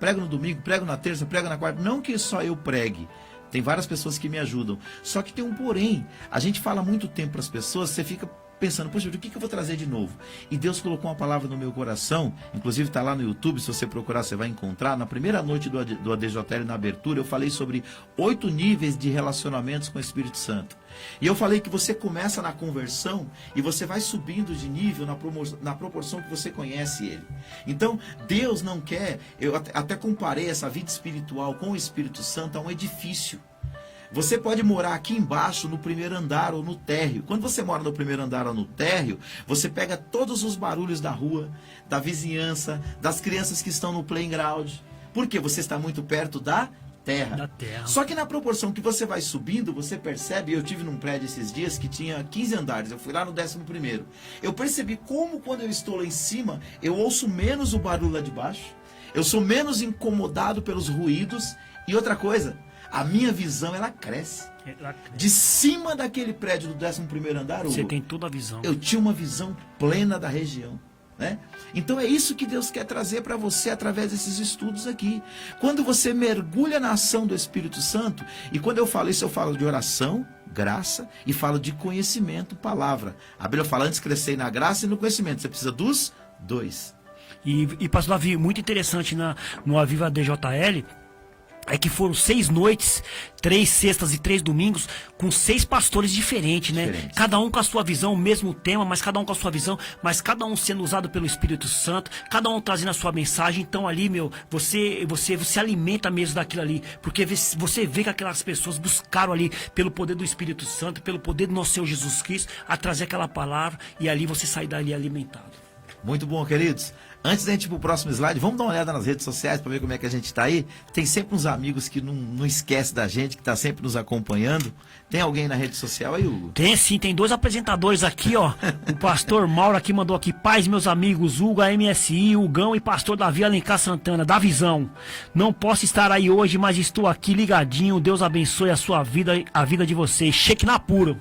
Speaker 2: Prego no domingo, prego na terça, prego na quarta. Não que só eu pregue. Tem várias pessoas que me ajudam. Só que tem um porém. A gente fala muito tempo para as pessoas, você fica pensando, poxa, o que eu vou trazer de novo? E Deus colocou uma palavra no meu coração, inclusive está lá no YouTube, se você procurar você vai encontrar. Na primeira noite do ADJL, na abertura, eu falei sobre 8 níveis de relacionamentos com o Espírito Santo. E eu falei que você começa na conversão e você vai subindo de nível na proporção que você conhece Ele. Então, Deus não quer, eu até comparei essa vida espiritual com o Espírito Santo a um edifício. Você pode morar aqui embaixo, no primeiro andar ou no térreo. Quando você mora no primeiro andar ou no térreo, você pega todos os barulhos da rua, da vizinhança, das crianças que estão no playground. Por quê? Você está muito perto da terra. Só que na proporção que você vai subindo, você percebe, eu tive num prédio esses dias que tinha 15 andares, eu fui lá no 11º. Eu percebi como quando eu estou lá em cima, eu ouço menos o barulho lá de baixo, eu sou menos incomodado pelos ruídos, e outra coisa, a minha visão, ela cresce. De cima daquele prédio do 11º andar,
Speaker 3: você tem toda a visão.
Speaker 2: Eu tinha uma visão plena da região, né? Então é isso que Deus quer trazer para você através desses estudos aqui. Quando você mergulha na ação do Espírito Santo, e quando eu falo isso, eu falo de oração, graça, e falo de conhecimento, palavra. A Bíblia fala, antes crescer na graça e no conhecimento. Você precisa dos dois.
Speaker 3: E pastor Davi, muito interessante no Aviva DJL, é que foram 6 noites, 3 sextas e 3 domingos, com 6 pastores diferentes, né? Cada um com a sua visão, o mesmo tema, mas cada um com a sua visão, mas cada um sendo usado pelo Espírito Santo, cada um trazendo a sua mensagem. Então ali, você alimenta mesmo daquilo ali, porque você vê que aquelas pessoas buscaram ali, pelo poder do Espírito Santo, pelo poder do nosso Senhor Jesus Cristo, a trazer aquela palavra, e ali você sai dali alimentado.
Speaker 2: Muito bom, queridos. Antes da gente ir pro próximo slide, vamos dar uma olhada nas redes sociais para ver como é que a gente está aí. Tem sempre uns amigos que não esquece da gente, que tá sempre nos acompanhando. Tem alguém na rede social aí, Hugo?
Speaker 3: Tem sim, tem 2 apresentadores aqui, ó. O pastor Mauro aqui mandou aqui, paz, meus amigos, Hugo, AMSI, Hugão e pastor Davi Alencar Santana, da Visão. Não posso estar aí hoje, mas estou aqui ligadinho. Deus abençoe a sua vida, a vida de vocês. Shekinah puro.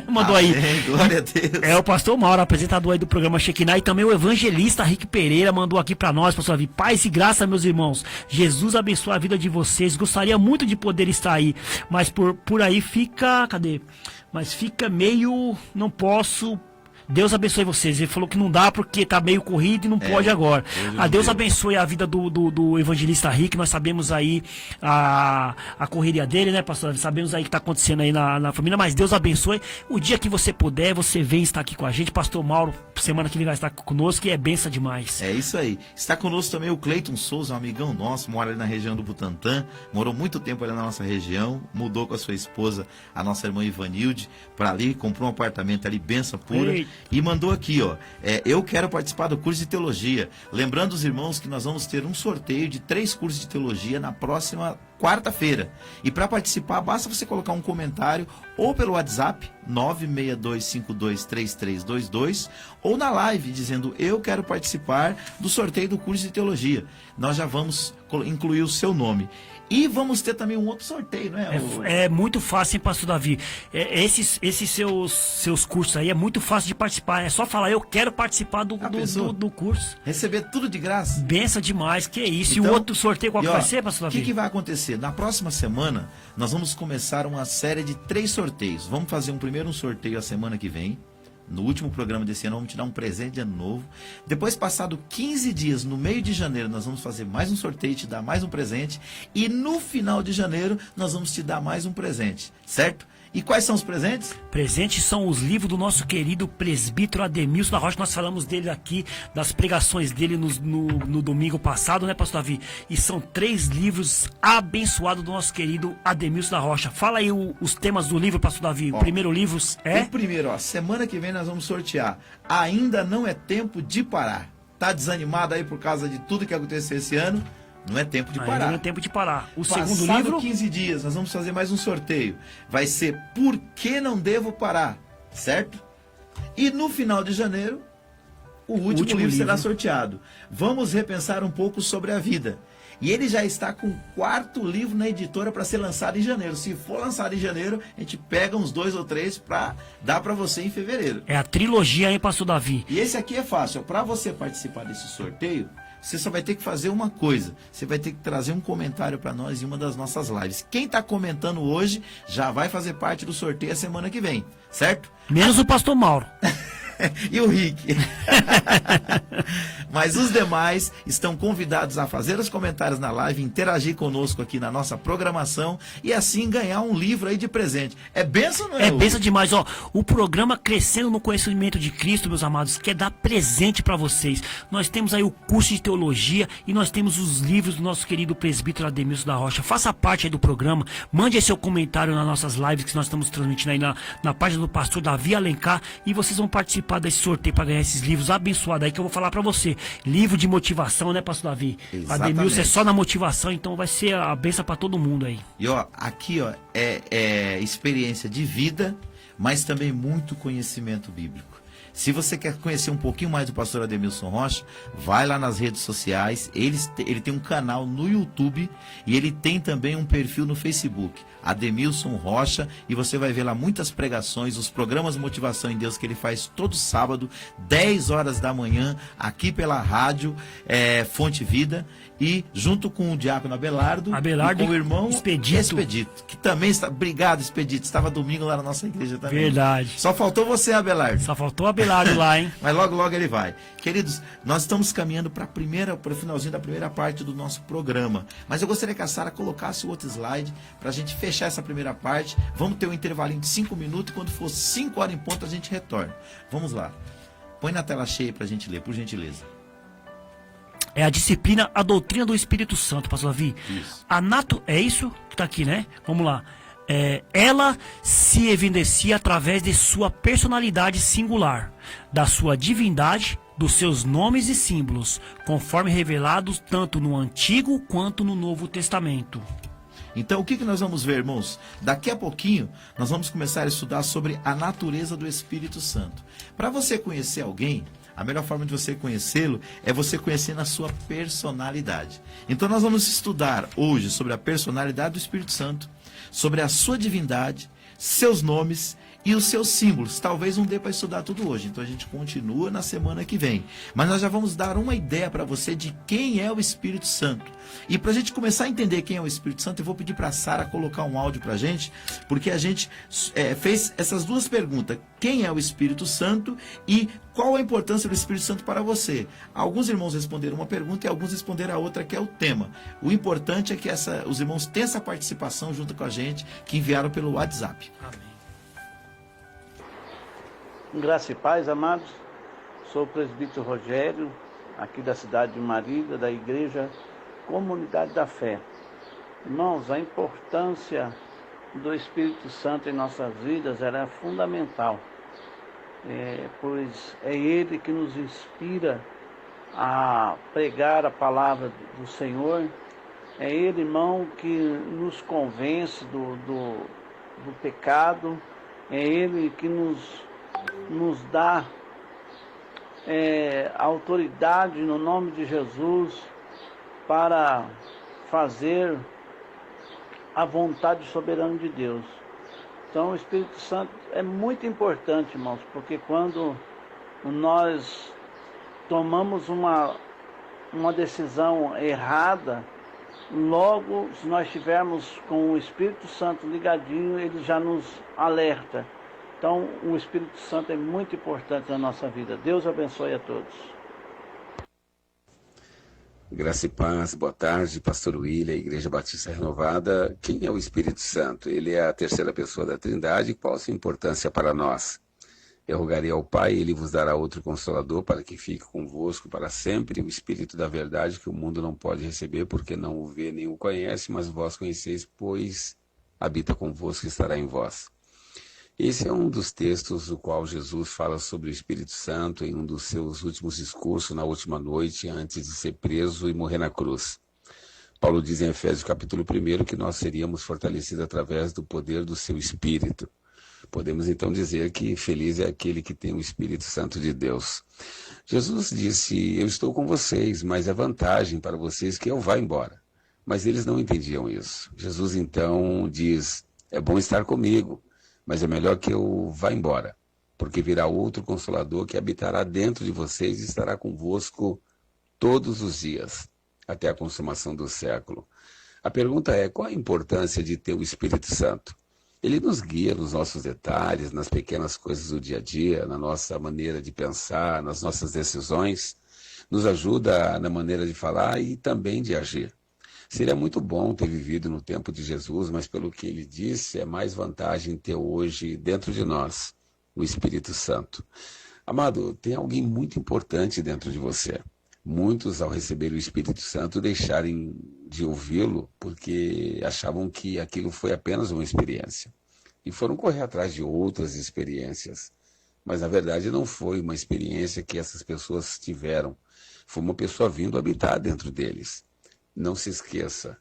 Speaker 3: Mandou aí.
Speaker 2: Glória a Deus.
Speaker 3: É o pastor Mauro, apresentador aí do programa Shekinah, e também o evangelista Rick Pereira mandou aqui pra nós, pastor Davi. Paz e graça, meus irmãos. Jesus abençoe a vida de vocês. Gostaria muito de poder estar aí, mas por aí fica, cadê? Mas fica meio, não posso. Deus abençoe vocês. Ele falou que não dá porque tá meio corrido e não pode agora. Deus abençoe a vida do evangelista Rick. Nós sabemos aí a correria dele, né, pastor? Sabemos aí o que tá acontecendo aí na família, mas Deus abençoe. O dia que você puder, você vem estar aqui com a gente. Pastor Mauro, semana que vem vai estar conosco, e é benção demais.
Speaker 2: É isso aí. Está conosco também o Cleiton Souza, um amigão nosso, mora ali na região do Butantã, morou muito tempo ali na nossa região, mudou com a sua esposa, a nossa irmã Ivanilde, para ali, comprou um apartamento ali, benção pura.
Speaker 3: Ei.
Speaker 2: E mandou aqui, ó, eu quero participar do curso de teologia. Lembrando os irmãos que nós vamos ter um sorteio de 3 cursos de teologia na próxima quarta-feira. E para participar, basta você colocar um comentário ou pelo WhatsApp, 962523322 ou na live dizendo eu quero participar do sorteio do curso de teologia. Nós já vamos incluir o seu nome. E vamos ter também um outro sorteio, não é?
Speaker 3: É muito fácil, hein, pastor Davi? Esses seus cursos aí é muito fácil de participar. É só falar, eu quero participar do curso.
Speaker 2: Receber tudo de graça.
Speaker 3: Benção demais, que isso.
Speaker 2: Então,
Speaker 3: e o outro sorteio, qual que vai ser, pastor Davi?
Speaker 2: O que vai acontecer? Na próxima semana, nós vamos começar uma série de 3 sorteios. Vamos fazer primeiro um sorteio a semana que vem. No último programa desse ano, vamos te dar um presente de ano novo. Depois, passado 15 dias, no meio de janeiro, nós vamos fazer mais um sorteio, te dar mais um presente. E no final de janeiro, nós vamos te dar mais um presente, certo? E quais são os presentes?
Speaker 3: Presentes são os livros do nosso querido presbítero Ademilson da Rocha. Nós falamos dele aqui, das pregações dele no domingo passado, né, pastor Davi? E são 3 livros abençoados do nosso querido Ademilson da Rocha. Fala aí os temas do livro, pastor Davi. O primeiro livro é...
Speaker 2: O primeiro, semana que vem nós vamos sortear Ainda Não É Tempo de Parar. Tá desanimado aí por causa de tudo que aconteceu esse ano? Não é tempo de parar.
Speaker 3: Não é tempo de parar. O
Speaker 2: Passado
Speaker 3: segundo livro...
Speaker 2: 15 dias, nós vamos fazer mais um sorteio. Vai ser Por Que Não Devo Parar, certo? E no final de janeiro, o último livro será sorteado. Vamos repensar um pouco sobre a vida. E ele já está com o 4º livro na editora para ser lançado em janeiro. Se for lançado em janeiro, a gente pega uns 2 ou 3 para dar para você em fevereiro.
Speaker 3: É a trilogia, hein, pastor Davi?
Speaker 2: E esse aqui é fácil. Para você participar desse sorteio, você só vai ter que fazer uma coisa. Você vai ter que trazer um comentário para nós em uma das nossas lives. Quem está comentando hoje já vai fazer parte do sorteio a semana que vem, certo?
Speaker 3: Menos o pastor Mauro.
Speaker 2: E o Rick. Mas os demais estão convidados a fazer os comentários na live, interagir conosco aqui na nossa programação e assim ganhar um livro aí de presente. É benção, não é?
Speaker 3: É benção demais, ó. O programa Crescendo no Conhecimento de Cristo, meus amados, quer dar presente para vocês. Nós temos aí o curso de teologia e nós temos os livros do nosso querido presbítero Ademilson da Rocha. Faça parte aí do programa, mande aí seu comentário nas nossas lives que nós estamos transmitindo aí na página do pastor Davi Alencar e vocês vão participar desse sorteio para ganhar esses livros abençoados aí que eu vou falar para você. Livro de motivação, né, pastor Davi?
Speaker 2: Exatamente.
Speaker 3: Ademilson é só na motivação, então vai ser a benção para todo mundo aí.
Speaker 2: E ó, aqui ó, é experiência de vida, mas também muito conhecimento bíblico. Se você quer conhecer um pouquinho mais do pastor Ademilson Rocha, vai lá nas redes sociais. Ele tem um canal no YouTube e ele tem também um perfil no Facebook, Ademilson Rocha, e você vai ver lá muitas pregações, os programas Motivação em Deus que ele faz todo sábado, 10 horas da manhã, aqui pela rádio Fonte Vida, e junto com o diácono Abelardo e com o irmão Expedito, que também está... Obrigado, Expedito, estava domingo lá na nossa igreja também.
Speaker 3: Verdade.
Speaker 2: Só faltou você, Abelardo.
Speaker 3: Só faltou o Abelardo lá, hein?
Speaker 2: Mas logo, logo ele vai. Queridos, nós estamos caminhando para o finalzinho da primeira parte do nosso programa. Mas eu gostaria que a Sara colocasse o outro slide para a gente fechar essa primeira parte. Vamos ter um intervalinho de 5 minutos e quando for 5 horas em ponto a gente retorna. Vamos lá. Põe na tela cheia para a gente ler, por gentileza.
Speaker 3: É a disciplina, a doutrina do Espírito Santo, pastor Davi.
Speaker 2: Isso.
Speaker 3: É isso que está aqui, né? Vamos lá. Ela se evidencia através de sua personalidade singular, da sua divindade, dos seus nomes e símbolos, conforme revelados tanto no Antigo quanto no Novo Testamento.
Speaker 2: Então, o que nós vamos ver, irmãos? Daqui a pouquinho, nós vamos começar a estudar sobre a natureza do Espírito Santo. Para você conhecer alguém, a melhor forma de você conhecê-lo é você conhecer na sua personalidade. Então, nós vamos estudar hoje sobre a personalidade do Espírito Santo, sobre a sua divindade, seus nomes e os seus símbolos. Talvez não dê para estudar tudo hoje, então a gente continua na semana que vem. Mas nós já vamos dar uma ideia para você de quem é o Espírito Santo. E para a gente começar a entender quem é o Espírito Santo, eu vou pedir para a Sara colocar um áudio para a gente, porque a gente fez essas duas perguntas. Quem é o Espírito Santo e qual a importância do Espírito Santo para você? Alguns irmãos responderam uma pergunta e alguns responderam a outra, que é o tema. O importante é que os irmãos tenham essa participação junto com a gente, que enviaram pelo WhatsApp.
Speaker 3: Amém.
Speaker 6: Graça e paz, amados. Sou o presbítero Rogério, aqui da cidade de Marília, da Igreja Comunidade da Fé. Irmãos, a importância do Espírito Santo em nossas vidas era fundamental, pois é Ele que nos inspira a pregar a palavra do Senhor. É Ele, irmão, que nos convence do pecado. É Ele que nos dá autoridade no nome de Jesus para fazer a vontade soberana de Deus. Então o Espírito Santo é muito importante, irmãos, porque quando nós tomamos uma decisão errada, logo, se nós estivermos com o Espírito Santo ligadinho, ele já nos alerta. Então, o Espírito Santo é muito importante na nossa vida. Deus abençoe a todos.
Speaker 7: Graça e paz, boa tarde, Pastor William, Igreja Batista Renovada. Quem é o Espírito Santo? Ele é a terceira pessoa da Trindade. Qual a sua importância para nós? Eu rogarei ao Pai, Ele vos dará outro Consolador para que fique convosco para sempre, o Espírito da verdade que o mundo não pode receber porque não o vê nem o conhece, mas vós conheceis, pois habita convosco e estará em vós. Esse é um dos textos no qual Jesus fala sobre o Espírito Santo em um dos seus últimos discursos na última noite, antes de ser preso e morrer na cruz. Paulo diz em Efésios capítulo 1 que nós seríamos fortalecidos através do poder do seu Espírito. Podemos então dizer que feliz é aquele que tem o Espírito Santo de Deus. Jesus disse, eu estou com vocês, mas é vantagem para vocês que eu vá embora. Mas eles não entendiam isso. Jesus então diz, é bom estar comigo, mas é melhor que eu vá embora, porque virá outro Consolador que habitará dentro de vocês e estará convosco todos os dias, até a consumação do século. A pergunta é, qual a importância de ter o Espírito Santo? Ele nos guia nos nossos detalhes, nas pequenas coisas do dia a dia, na nossa maneira de pensar, nas nossas decisões, nos ajuda na maneira de falar e também de agir. Seria muito bom ter vivido no tempo de Jesus, mas pelo que ele disse, é mais vantagem ter hoje dentro de nós o Espírito Santo. Amado, tem alguém muito importante dentro de você. Muitos, ao receber o Espírito Santo, deixarem de ouvi-lo porque achavam que aquilo foi apenas uma experiência. E foram correr atrás de outras experiências. Mas, na verdade, não foi uma experiência que essas pessoas tiveram. Foi uma pessoa vindo habitar dentro deles. Não se esqueça,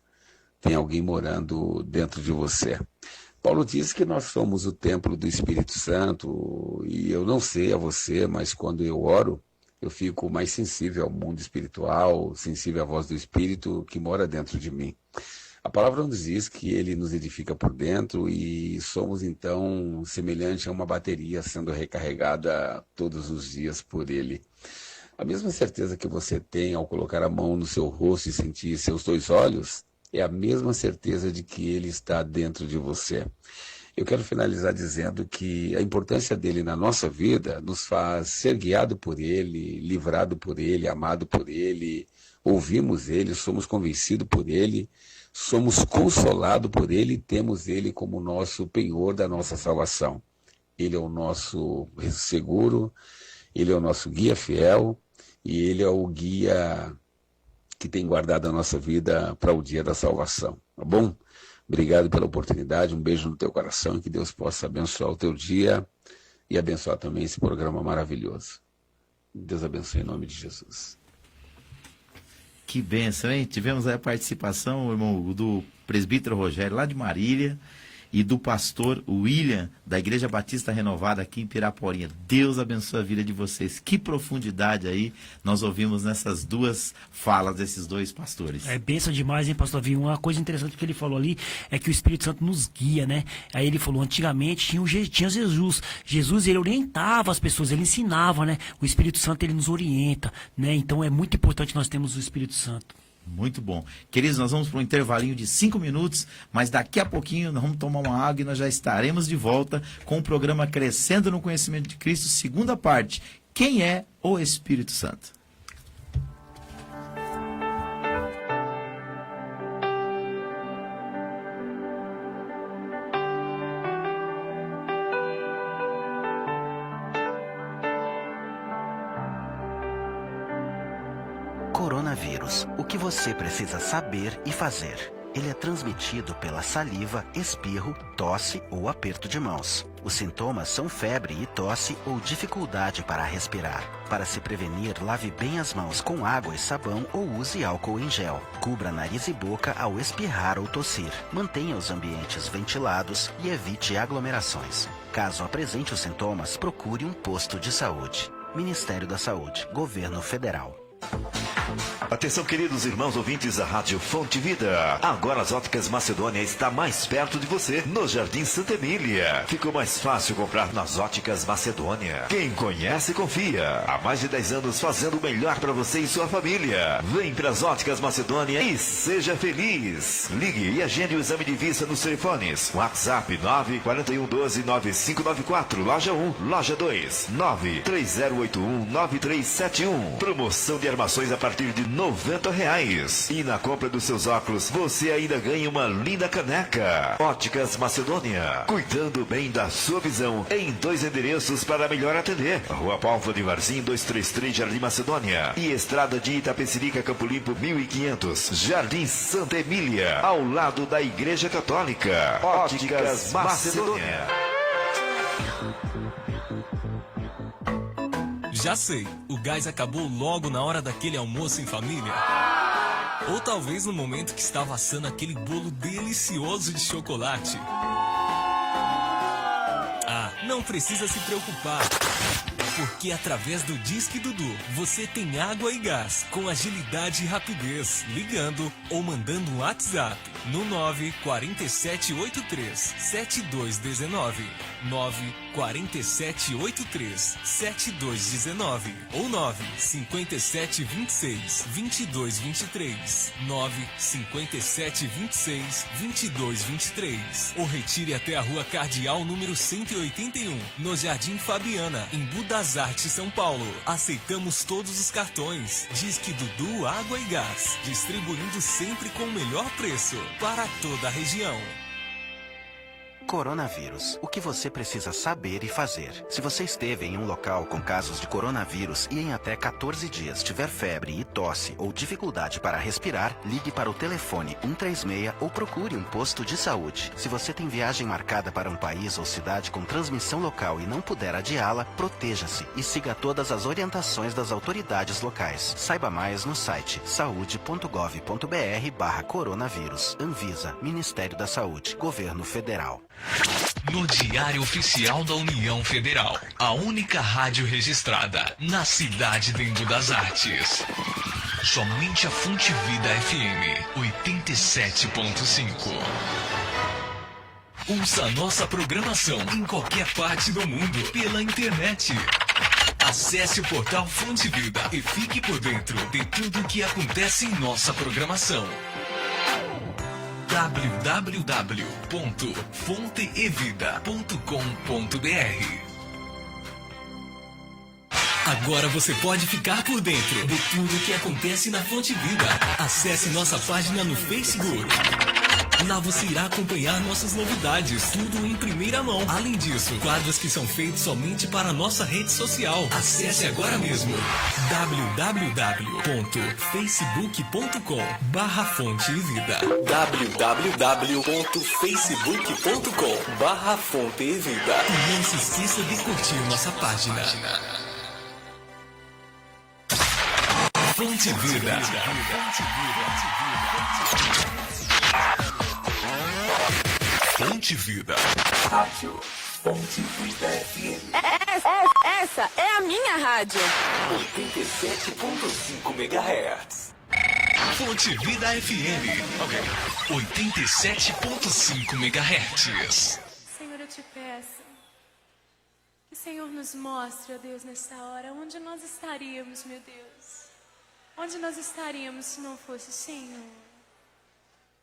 Speaker 7: tem alguém morando dentro de você. Paulo diz que nós somos o templo do Espírito Santo, e eu não sei a você, mas quando eu oro, eu fico mais sensível ao mundo espiritual, sensível à voz do Espírito que mora dentro de mim. A palavra nos diz que ele nos edifica por dentro e somos então semelhante a uma bateria sendo recarregada todos os dias por ele. A mesma certeza que você tem ao colocar a mão no seu rosto e sentir seus dois olhos, é a mesma certeza de que ele está dentro de você. Eu quero finalizar dizendo que a importância dele na nossa vida nos faz ser guiado por ele, livrado por ele, amado por ele, ouvimos ele, somos convencidos por ele, somos consolados por ele e temos ele como nosso penhor da nossa salvação. Ele é o nosso seguro, ele é o nosso guia fiel e ele é o guia que tem guardado a nossa vida para o dia da salvação, tá bom? Obrigado pela oportunidade, um beijo no teu coração e que Deus possa abençoar o teu dia e abençoar também esse programa maravilhoso. Deus abençoe em nome de Jesus.
Speaker 2: Que bênção, hein? Tivemos aí a participação, irmão, do presbítero Rogério, lá de Marília, e do pastor William, da Igreja Batista Renovada aqui em Piraporinha. Deus abençoe a vida de vocês. Que profundidade aí nós ouvimos nessas duas falas desses dois pastores.
Speaker 3: É bênção demais, hein, pastor Davi? Uma coisa interessante que ele falou ali é que o Espírito Santo nos guia, né? Aí ele falou, antigamente tinha Jesus. Jesus, ele orientava as pessoas, ele ensinava, né? O Espírito Santo, ele nos orienta, né? Então é muito importante nós termos o Espírito Santo.
Speaker 2: Muito bom. Queridos, nós vamos para um intervalinho de 5 minutos, mas daqui a pouquinho nós vamos tomar uma água e nós já estaremos de volta com o programa Crescendo no Conhecimento de Cristo, segunda parte. Quem é o Espírito Santo?
Speaker 8: Coronavírus. O que você precisa saber e fazer? Ele é transmitido pela saliva, espirro, tosse ou aperto de mãos. Os sintomas são febre e tosse ou dificuldade para respirar. Para se prevenir, lave bem as mãos com água e sabão ou use álcool em gel. Cubra nariz e boca ao espirrar ou tossir. Mantenha os ambientes ventilados e evite aglomerações. Caso apresente os sintomas, procure um posto de saúde. Ministério da Saúde, Governo Federal.
Speaker 5: Atenção, queridos irmãos ouvintes da Rádio Fonte Vida. Agora as Óticas Macedônia está mais perto de você, no Jardim Santa Emília. Ficou mais fácil comprar nas Óticas Macedônia. Quem conhece, confia. Há mais de 10 anos fazendo o melhor para você e sua família. Vem para as Óticas Macedônia e seja feliz. Ligue e agende o exame de vista nos telefones. WhatsApp 941129594. Loja 1, Loja 2, 930819371. Promoção de armações a partir de R$90. E na compra dos seus óculos, você ainda ganha uma linda caneca. Óticas Macedônia, cuidando bem da sua visão, em 2 endereços para melhor atender. Rua Pálvora de Varzim, 233, Jardim Macedônia. E Estrada de Itapecerica, Campo Limpo, 1500, Jardim Santa Emília, ao lado da Igreja Católica. Óticas Macedônia.
Speaker 4: Já sei, o gás acabou logo na hora daquele almoço em família. Ou talvez no momento que estava assando aquele bolo delicioso de chocolate. Ah, não precisa se preocupar, porque através do Disque Dudu você tem água e gás com agilidade e rapidez, ligando ou mandando um WhatsApp no 94783-7219, 94783-7219 ou 95726-2223, 95726-2223, ou retire até a Rua Cardeal número 181, no Jardim Fabiana, em Budas Artes, São Paulo. Aceitamos todos os cartões. Disque Dudu Água e Gás, distribuindo sempre com o melhor preço para toda a região.
Speaker 8: Coronavírus. O que você precisa saber e fazer? Se você esteve em um local com casos de coronavírus e em até 14 dias tiver febre e tosse ou dificuldade para respirar, ligue para o telefone 136 ou procure um posto de saúde. Se você tem viagem marcada para um país ou cidade com transmissão local e não puder adiá-la, proteja-se e siga todas as orientações das autoridades locais. Saiba mais no site saude.gov.br/coronavírus. Anvisa, Ministério da Saúde, Governo Federal.
Speaker 9: No Diário Oficial da União Federal, a única rádio registrada na cidade de Embu das Artes. Somente a Fonte Vida FM 87.5. Ouça nossa programação em qualquer parte do mundo pela internet. Acesse o portal Fonte Vida e fique por dentro de tudo o que acontece em nossa programação. www.fonteevida.com.br.
Speaker 4: Agora você pode ficar por dentro de tudo que acontece na Fonte Vida. Acesse nossa página no Facebook. Lá você irá acompanhar nossas novidades, tudo em primeira mão. Além disso, quadros que são feitos somente para a nossa rede social. Acesse agora mesmo www.facebook.com/fonteevida, www.facebook.com/fonteevida. E não se esqueça de curtir nossa página. Fonte Vida. Fonte Vida.
Speaker 9: Rádio Fonte Vida FM.
Speaker 10: Essa é a minha rádio.
Speaker 9: 87.5 MHz. Fonte Vida FM. 87.5 MHz.
Speaker 1: Senhor, eu te peço que o Senhor nos mostre, ó Deus, nessa hora, onde nós estaríamos, meu Deus. Onde nós estaríamos se não fosse o Senhor.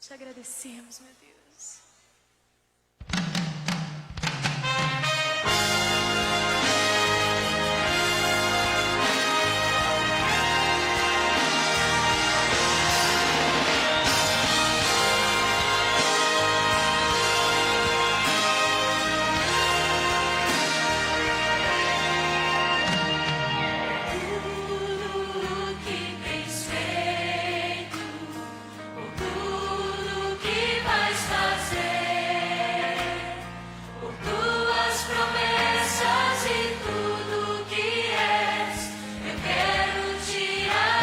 Speaker 1: Te agradecemos, meu Deus.
Speaker 11: Tudo que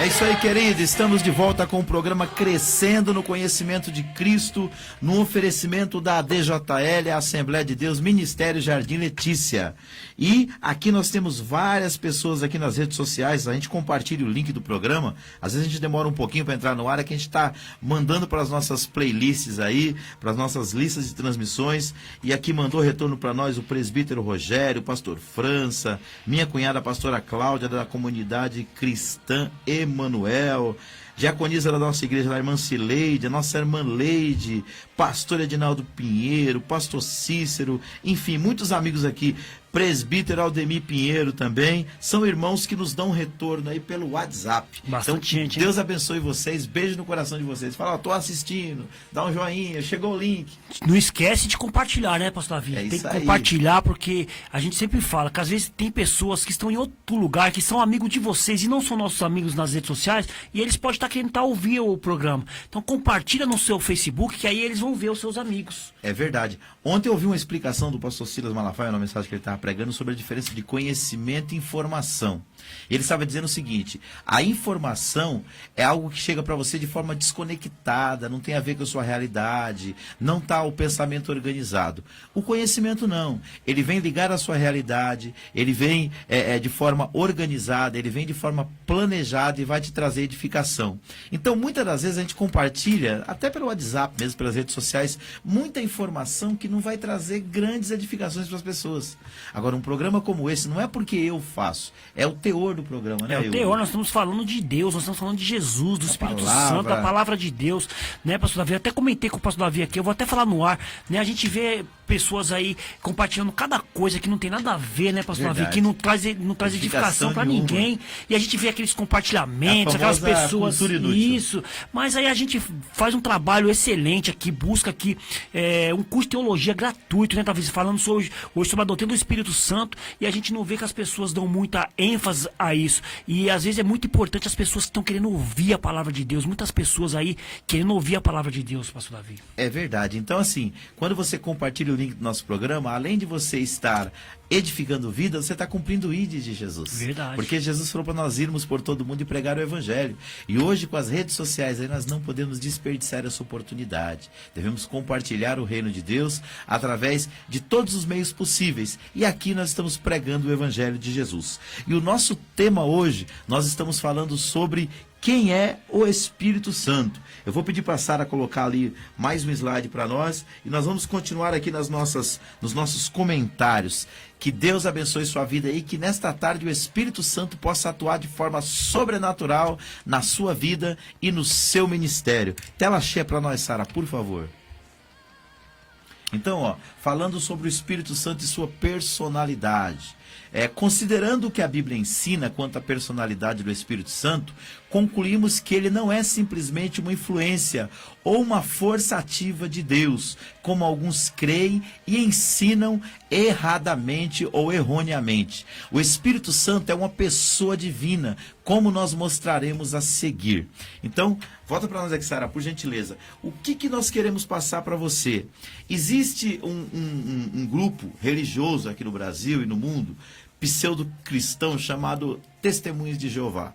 Speaker 2: É isso aí, querido. Estamos de volta com o programa Crescendo no Conhecimento de Cristo, no oferecimento da ADJL, a Assembleia de Deus, Ministério Jardim Letícia. E aqui nós temos várias pessoas aqui nas redes sociais. A gente compartilha o link do programa. Às vezes a gente demora um pouquinho para entrar no ar, é que a gente está mandando para as nossas playlists aí, para as nossas listas de transmissões. E aqui mandou retorno para nós o presbítero Rogério, o pastor França, minha cunhada a pastora Cláudia, da comunidade cristã Emanuel, diaconisa da nossa igreja, a irmã Cileide, a nossa irmã Leide, pastor Edinaldo Pinheiro, pastor Cícero, enfim, muitos amigos aqui, presbítero Aldemir Pinheiro também, são irmãos que nos dão retorno aí pelo WhatsApp.
Speaker 3: Bastante
Speaker 2: então,
Speaker 3: gente,
Speaker 2: Deus abençoe vocês, beijo no coração de vocês. Fala, ó, tô assistindo, dá um joinha, chegou o link.
Speaker 3: Não esquece de compartilhar, né, pastor Davi? Tem que compartilhar, porque a gente sempre fala que às vezes tem pessoas que estão em outro lugar, que são amigos de vocês e não são nossos amigos nas redes sociais, e eles podem estar querendo ouvir o programa. Então compartilha no seu Facebook, que aí eles vão ver os seus amigos.
Speaker 2: É verdade. Ontem eu ouvi uma explicação do pastor Silas Malafaia, na mensagem que ele estava pregando, sobre a diferença de conhecimento e informação. Ele estava dizendo o seguinte: a informação é algo que chega para você de forma desconectada, não tem a ver com a sua realidade, não está o pensamento organizado. O conhecimento não. Ele vem ligar à sua realidade, ele vem de forma organizada, ele vem de forma planejada e vai te trazer edificação. Então, muitas das vezes a gente compartilha, até pelo WhatsApp mesmo, pelas redes sociais, muita informação que não vai trazer grandes edificações para as pessoas. Agora, um programa como esse, não é porque eu faço, é o teor do programa, né?
Speaker 3: É o teor, nós estamos falando de Deus, nós estamos falando de Jesus, do Espírito Santo, da palavra de Deus, né, pastor Davi? Eu até comentei com o pastor Davi aqui, eu vou até falar no ar, né? A gente vê pessoas aí compartilhando cada coisa que não tem nada a ver, né, pastor Davi? Que não traz edificação para ninguém. E a gente vê aqueles compartilhamentos, aquelas pessoas. Isso. Mas aí a gente faz um trabalho excelente aqui, busca aqui um curso de teologia gratuito, né, talvez falando hoje sobre a doutrina do Espírito Santo, e a gente não vê que as pessoas dão muita ênfase a isso. E às vezes é muito importante as pessoas que estão querendo ouvir a palavra de Deus, muitas pessoas aí querendo ouvir a palavra de Deus, pastor Davi.
Speaker 2: É verdade. Então, assim, quando você compartilha o link do nosso programa, além de você estar edificando vida, você está cumprindo o ID de Jesus.
Speaker 3: Verdade.
Speaker 2: Porque Jesus falou para nós irmos por todo mundo e pregar o evangelho. E hoje, com as redes sociais, aí nós não podemos desperdiçar essa oportunidade. Devemos compartilhar o reino de Deus através de todos os meios possíveis. E aqui nós estamos pregando o evangelho de Jesus. E o nosso tema hoje, nós estamos falando sobre quem é o Espírito Santo. Eu vou pedir para a Sara colocar ali mais um slide para nós e nós vamos continuar aqui nos nossos comentários. Que Deus abençoe sua vida e que nesta tarde o Espírito Santo possa atuar de forma sobrenatural na sua vida e no seu ministério. Tela cheia para nós, Sara, por favor. Então, falando sobre o Espírito Santo e sua personalidade. Considerando o que a Bíblia ensina quanto à personalidade do Espírito Santo, concluímos que ele não é simplesmente uma influência ou uma força ativa de Deus, como alguns creem e ensinam erradamente ou erroneamente. O Espírito Santo é uma pessoa divina, como nós mostraremos a seguir. Então, volta para nós aqui, Sara, por gentileza. O que nós queremos passar para você? Existe um grupo religioso aqui no Brasil e no mundo, pseudo-cristão, chamado Testemunhas de Jeová.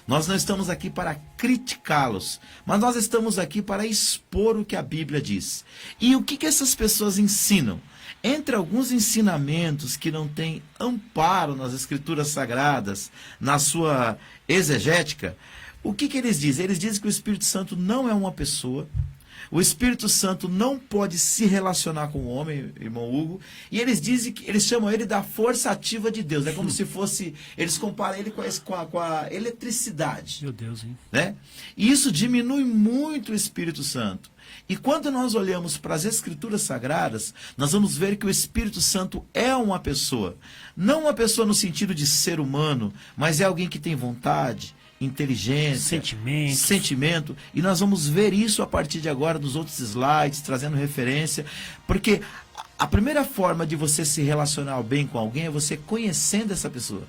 Speaker 2: Nós não estamos aqui para criticá-los, mas nós estamos aqui para expor o que a Bíblia diz. E o que essas pessoas ensinam? Entre alguns ensinamentos que não têm amparo nas Escrituras Sagradas, na sua exegética, o que eles dizem? Eles dizem que o Espírito Santo não é uma pessoa. O Espírito Santo não pode se relacionar com o homem, irmão Hugo, e eles dizem que eles chamam ele da força ativa de Deus. É como se fosse, eles comparam ele com a eletricidade.
Speaker 3: Meu Deus, hein?
Speaker 2: Né? E isso diminui muito o Espírito Santo. E quando nós olhamos para as Escrituras Sagradas, nós vamos ver que o Espírito Santo é uma pessoa. Não uma pessoa no sentido de ser humano, mas é alguém que tem vontade, inteligência, sentimento, e nós vamos ver isso a partir de agora nos outros slides, trazendo referência, porque a primeira forma de você se relacionar bem com alguém é você conhecendo essa pessoa.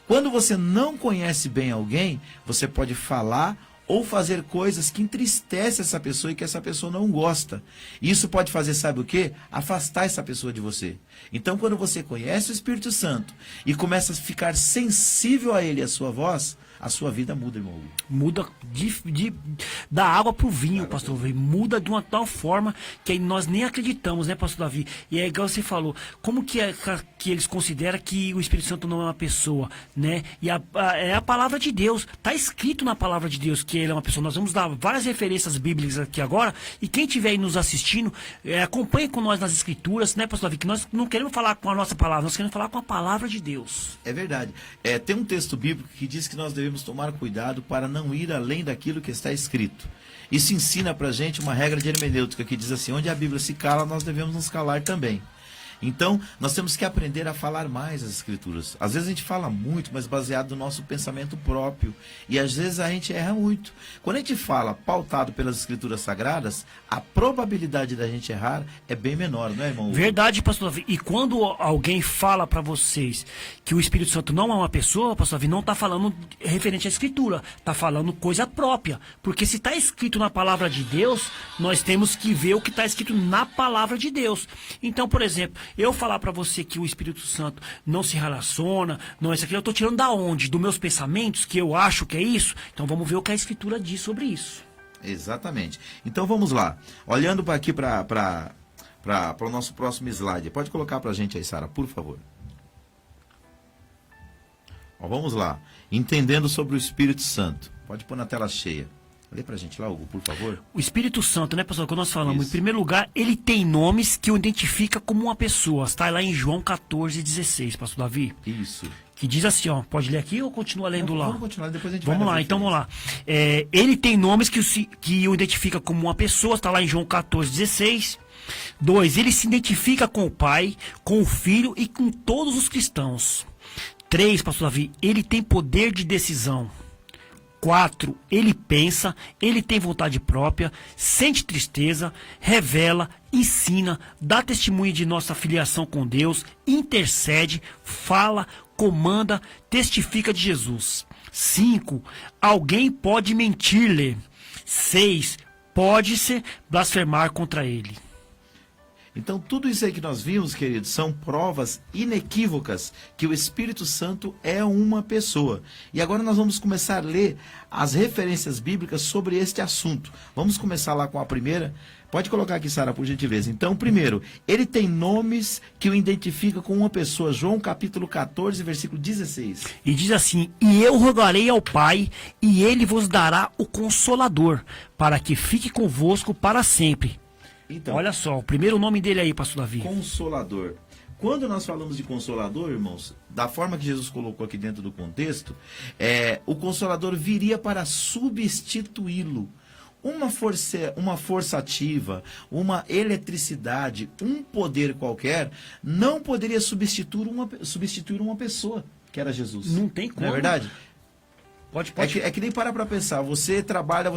Speaker 2: Quando você não conhece bem alguém, você pode falar ou fazer coisas que entristecem essa pessoa e que essa pessoa não gosta. Isso pode fazer, sabe o quê? Afastar essa pessoa de você. Então, quando você conhece o Espírito Santo e começa a ficar sensível a ele e a sua voz, a sua vida muda, irmão Hugo.
Speaker 3: Muda da água pro vinho, pastor Davi. Muda de uma tal forma que aí nós nem acreditamos, né, pastor Davi? E é igual você falou, como que eles consideram que o Espírito Santo não é uma pessoa, né? E é a palavra de Deus. Tá escrito na palavra de Deus que ele é uma pessoa. Nós vamos dar várias referências bíblicas aqui agora. E quem estiver aí nos assistindo, acompanhe com nós nas escrituras, né, pastor Davi? Que nós não queremos falar com a nossa palavra, nós queremos falar com a palavra de Deus.
Speaker 2: É verdade. Tem um texto bíblico que diz que nós devemos tomar cuidado para não ir além daquilo que está escrito. Isso ensina pra gente uma regra de hermenêutica que diz assim: onde a Bíblia se cala, nós devemos nos calar também. Então, nós temos que aprender a falar mais as Escrituras. Às vezes a gente fala muito, mas baseado no nosso pensamento próprio. E às vezes a gente erra muito. Quando a gente fala pautado pelas Escrituras Sagradas, a probabilidade da gente errar é bem menor, não é, irmão?
Speaker 3: Verdade, pastor Davi. E quando alguém fala para vocês que o Espírito Santo não é uma pessoa, pastor Davi, não está falando referente à Escritura. Está falando coisa própria. Porque se está escrito na palavra de Deus, nós temos que ver o que está escrito na palavra de Deus. Então, por exemplo, eu falar para você que o Espírito Santo não se relaciona, não é isso aqui, eu estou tirando da onde? Dos meus pensamentos, que eu acho que é isso? Então vamos ver o que a Escritura diz sobre isso.
Speaker 2: Exatamente. Então vamos lá. Olhando para aqui para o nosso próximo slide. Pode colocar para a gente aí, Sara, por favor. Vamos lá. Entendendo sobre o Espírito Santo. Pode pôr na tela cheia. Lê pra gente lá, Hugo, por favor.
Speaker 3: O Espírito Santo, né, pastor, que nós falamos,
Speaker 2: Isso.
Speaker 3: em primeiro lugar, ele tem nomes que o identifica como uma pessoa. Está lá em João 14,16, pastor Davi.
Speaker 2: Isso.
Speaker 3: Que diz assim, ó, pode ler aqui ou continua lendo lá?
Speaker 2: Vamos continuar, depois a gente
Speaker 3: Vamos
Speaker 2: vai
Speaker 3: lá, então vamos lá. Ele tem nomes que o identifica como uma pessoa, está lá em João 14,16. 2. Ele se identifica com o Pai, com o Filho e com todos os cristãos. 3, pastor Davi, ele tem poder de decisão. 4, ele pensa, ele tem vontade própria, sente tristeza, revela, ensina, dá testemunho de nossa filiação com Deus, intercede, fala, comanda, testifica de Jesus. 5, alguém pode mentir-lhe. 6, pode-se blasfemar contra ele.
Speaker 2: Então, tudo isso aí que nós vimos, queridos, são provas inequívocas que o Espírito Santo é uma pessoa. E agora nós vamos começar a ler as referências bíblicas sobre este assunto. Vamos começar lá com a primeira. Pode colocar aqui, Sara, por gentileza. Então, primeiro, ele tem nomes que o identificam com uma pessoa. João capítulo 14, versículo 16.
Speaker 3: E diz assim: e eu rogarei ao Pai, e ele vos dará o Consolador, para que fique convosco para sempre.
Speaker 2: Então,
Speaker 3: olha só, o primeiro nome dele aí, pastor Davi.
Speaker 2: Consolador. Quando nós falamos de Consolador, irmãos, da forma que Jesus colocou aqui dentro do contexto, o Consolador viria para substituí-lo. Uma força ativa, uma eletricidade, um poder qualquer, não poderia substituir uma pessoa, que era Jesus.
Speaker 3: Não tem como.
Speaker 2: Não é verdade?
Speaker 3: Pode.
Speaker 2: É que nem para pensar, você trabalha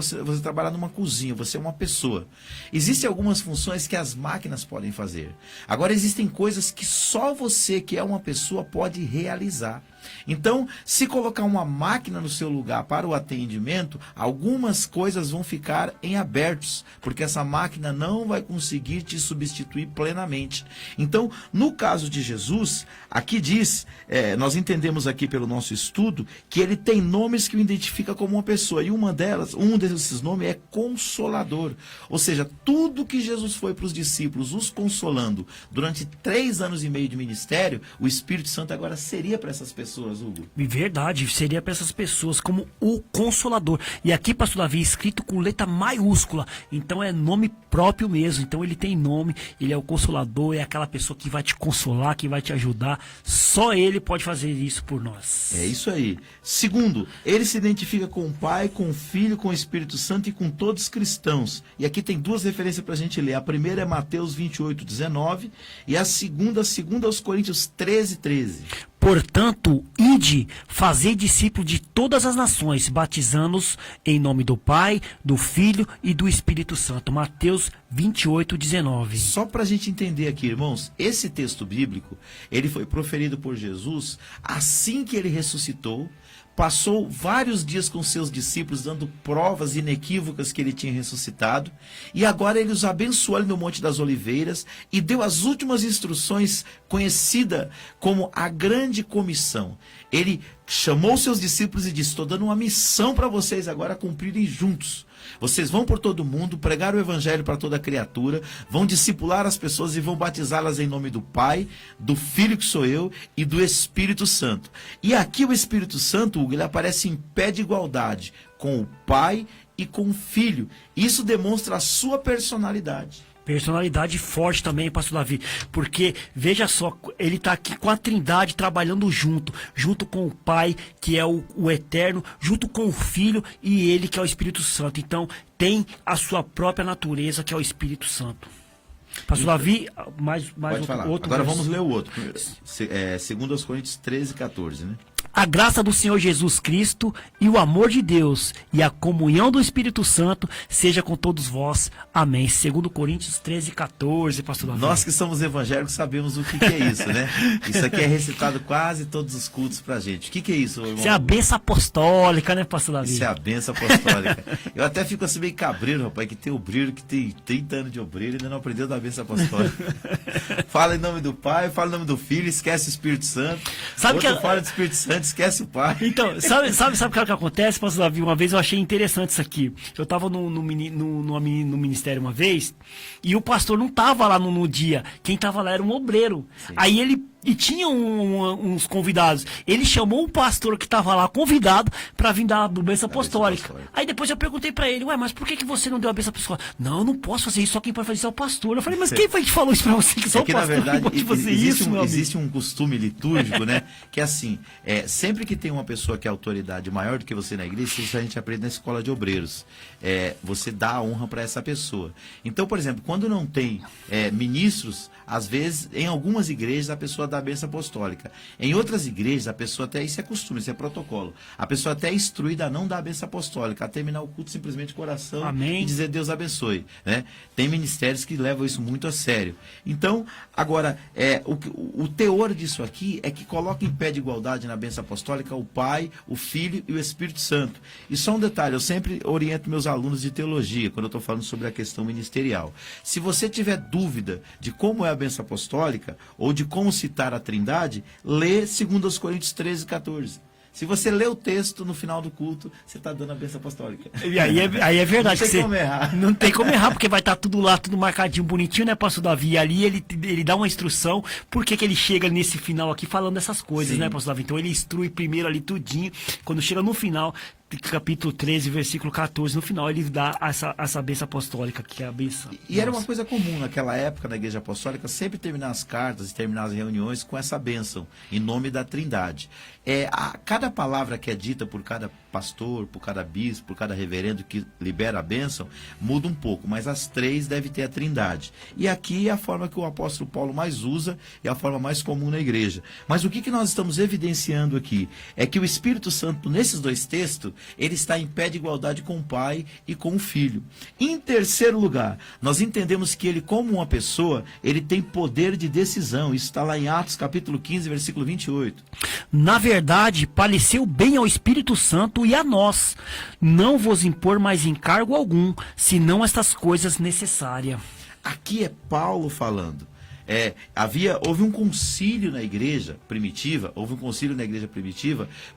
Speaker 2: numa cozinha, você é uma pessoa. Existem algumas funções que as máquinas podem fazer. Agora existem coisas que só você, que é uma pessoa, pode realizar. Então, se colocar uma máquina no seu lugar para o atendimento, algumas coisas vão ficar em abertos, porque essa máquina não vai conseguir te substituir plenamente. Então, no caso de Jesus, aqui diz, nós entendemos aqui pelo nosso estudo, que ele tem nomes que o identifica como uma pessoa, e um desses nomes é Consolador. Ou seja, tudo que Jesus foi para os discípulos, os consolando, durante 3 anos e meio de ministério, o Espírito Santo agora seria para essas pessoas, Hugo.
Speaker 3: Verdade, seria para essas pessoas como o Consolador. E aqui, pastor Davi, escrito com letra maiúscula. Então é nome próprio mesmo. Então ele tem nome, ele é o Consolador, é aquela pessoa que vai te consolar, que vai te ajudar. Só ele pode fazer isso por nós.
Speaker 2: É isso aí. Segundo, ele se identifica com o Pai, com o Filho, com o Espírito Santo e com todos os cristãos. E aqui tem 2 referências para a gente ler. A primeira é Mateus 28, 19 e a segunda aos Coríntios 13, 13.
Speaker 3: Portanto, ide, fazei discípulos de todas as nações, batizando-os em nome do Pai, do Filho e do Espírito Santo. Mateus 28, 19.
Speaker 2: Só para a gente entender aqui, irmãos, esse texto bíblico, ele foi proferido por Jesus assim que ele ressuscitou, passou vários dias com seus discípulos, dando provas inequívocas que ele tinha ressuscitado, e agora ele os abençoou ali no Monte das Oliveiras e deu as últimas instruções, conhecida como a Grande Comissão. Ele chamou seus discípulos e disse: estou dando uma missão para vocês agora cumprirem juntos. Vocês vão por todo mundo, pregar o evangelho para toda criatura, vão discipular as pessoas e vão batizá-las em nome do Pai, do Filho que sou eu e do Espírito Santo. E aqui o Espírito Santo, Hugo, ele aparece em pé de igualdade com o Pai e com o Filho. Isso demonstra a sua personalidade.
Speaker 3: Personalidade forte também, pastor Davi, porque, veja só, ele está aqui com a Trindade trabalhando junto com o Pai, que é o Eterno, junto com o Filho e ele, que é o Espírito Santo. Então, tem a sua própria natureza, que é o Espírito Santo. Pastor Davi, mais
Speaker 2: Pode falar.
Speaker 3: outro
Speaker 2: Agora
Speaker 3: verso.
Speaker 2: vamos ler o outro. 2 Coríntios 13, 14, né?
Speaker 3: A graça do Senhor Jesus Cristo e o amor de Deus e a comunhão do Espírito Santo seja com todos vós. Amém. 2 Coríntios 13, 14, pastor Davi.
Speaker 2: Nós que somos evangélicos sabemos o que é isso, né? Isso aqui é recitado quase todos os cultos pra gente. O que é isso, irmão?
Speaker 3: Isso é a bênção apostólica, né, pastor Davi?
Speaker 2: Isso é a bênção apostólica. Eu até fico assim meio cabreiro, rapaz, que tem obreiro, que tem 30 anos de obreiro e ainda não aprendeu da bênção apostólica. Fala em nome do Pai, fala em nome do Filho, esquece o Espírito Santo.
Speaker 3: Sabe que
Speaker 2: fala do Espírito Santo, esquece o Pai.
Speaker 3: Então, sabe o que acontece, pastor Davi? Uma vez eu achei interessante isso aqui. Eu estava no ministério uma vez e o pastor não estava lá no dia. Quem estava lá era um obreiro. Sim. Aí ele... E tinha uns convidados. Ele chamou um pastor que estava lá, convidado, para vir dar a bênção apostólica. Aí depois eu perguntei para ele: ué, mas por que você não deu a bênção apostólica? Não, eu não posso fazer isso, só quem pode fazer isso é o pastor. Eu falei: mas quem foi que falou isso para você? Que só o pastor, na verdade, pode fazer isso, meu amigo?
Speaker 2: Existe um costume litúrgico, né? Que é assim, sempre que tem uma pessoa que é autoridade maior do que você na igreja, isso a gente aprende na escola de obreiros. Você dá a honra para essa pessoa. Então, por exemplo, quando não tem ministros, às vezes, em algumas igrejas, a pessoa dá a bênção apostólica. Em outras igrejas, a pessoa até, isso é costume, isso é protocolo. A pessoa até é instruída a não dar a bênção apostólica, a terminar o culto simplesmente com oração.
Speaker 3: Amém.
Speaker 2: E dizer Deus abençoe. Né? Tem ministérios que levam isso muito a sério. Então, agora, o teor disso aqui é que coloca em pé de igualdade na bênção apostólica o Pai, o Filho e o Espírito Santo. E só um detalhe, eu sempre oriento meus alunos de teologia, quando eu estou falando sobre a questão ministerial. Se você tiver dúvida de como é a bênção apostólica, ou de como citar a Trindade, lê 2 Coríntios 13, 14. Se você lê o texto no final do culto, você está dando a bênção apostólica.
Speaker 3: E aí é verdade.
Speaker 2: Não tem como errar.
Speaker 3: Não tem como errar, porque vai estar tudo lá, tudo marcadinho, bonitinho, né, pastor Davi? E ali ele dá uma instrução, por que ele chega nesse final aqui falando essas coisas,
Speaker 2: Sim.
Speaker 3: né, pastor Davi? Então ele instrui primeiro ali tudinho, quando chega no final, capítulo 13, versículo 14, no final ele dá essa bênção apostólica, que é a bênção.
Speaker 2: E era uma coisa comum naquela época na igreja apostólica, sempre terminar as cartas e terminar as reuniões com essa bênção, em nome da Trindade. Cada palavra que é dita por cada pastor, por cada bispo, por cada reverendo que libera a bênção, muda um pouco, mas as três devem ter a Trindade. E aqui é a forma que o apóstolo Paulo mais usa, e a forma mais comum na igreja. Mas o que nós estamos evidenciando aqui é que o Espírito Santo, nesses dois textos, ele está em pé de igualdade com o Pai e com o Filho. Em terceiro lugar, nós entendemos que ele, como uma pessoa, ele tem poder de decisão. Isso está lá em Atos capítulo 15, versículo 28.
Speaker 3: Na verdade, pareceu bem ao Espírito Santo e a nós, não vos impor mais encargo algum, senão estas coisas necessárias.
Speaker 2: Aqui é Paulo falando. Houve um concílio na igreja primitiva,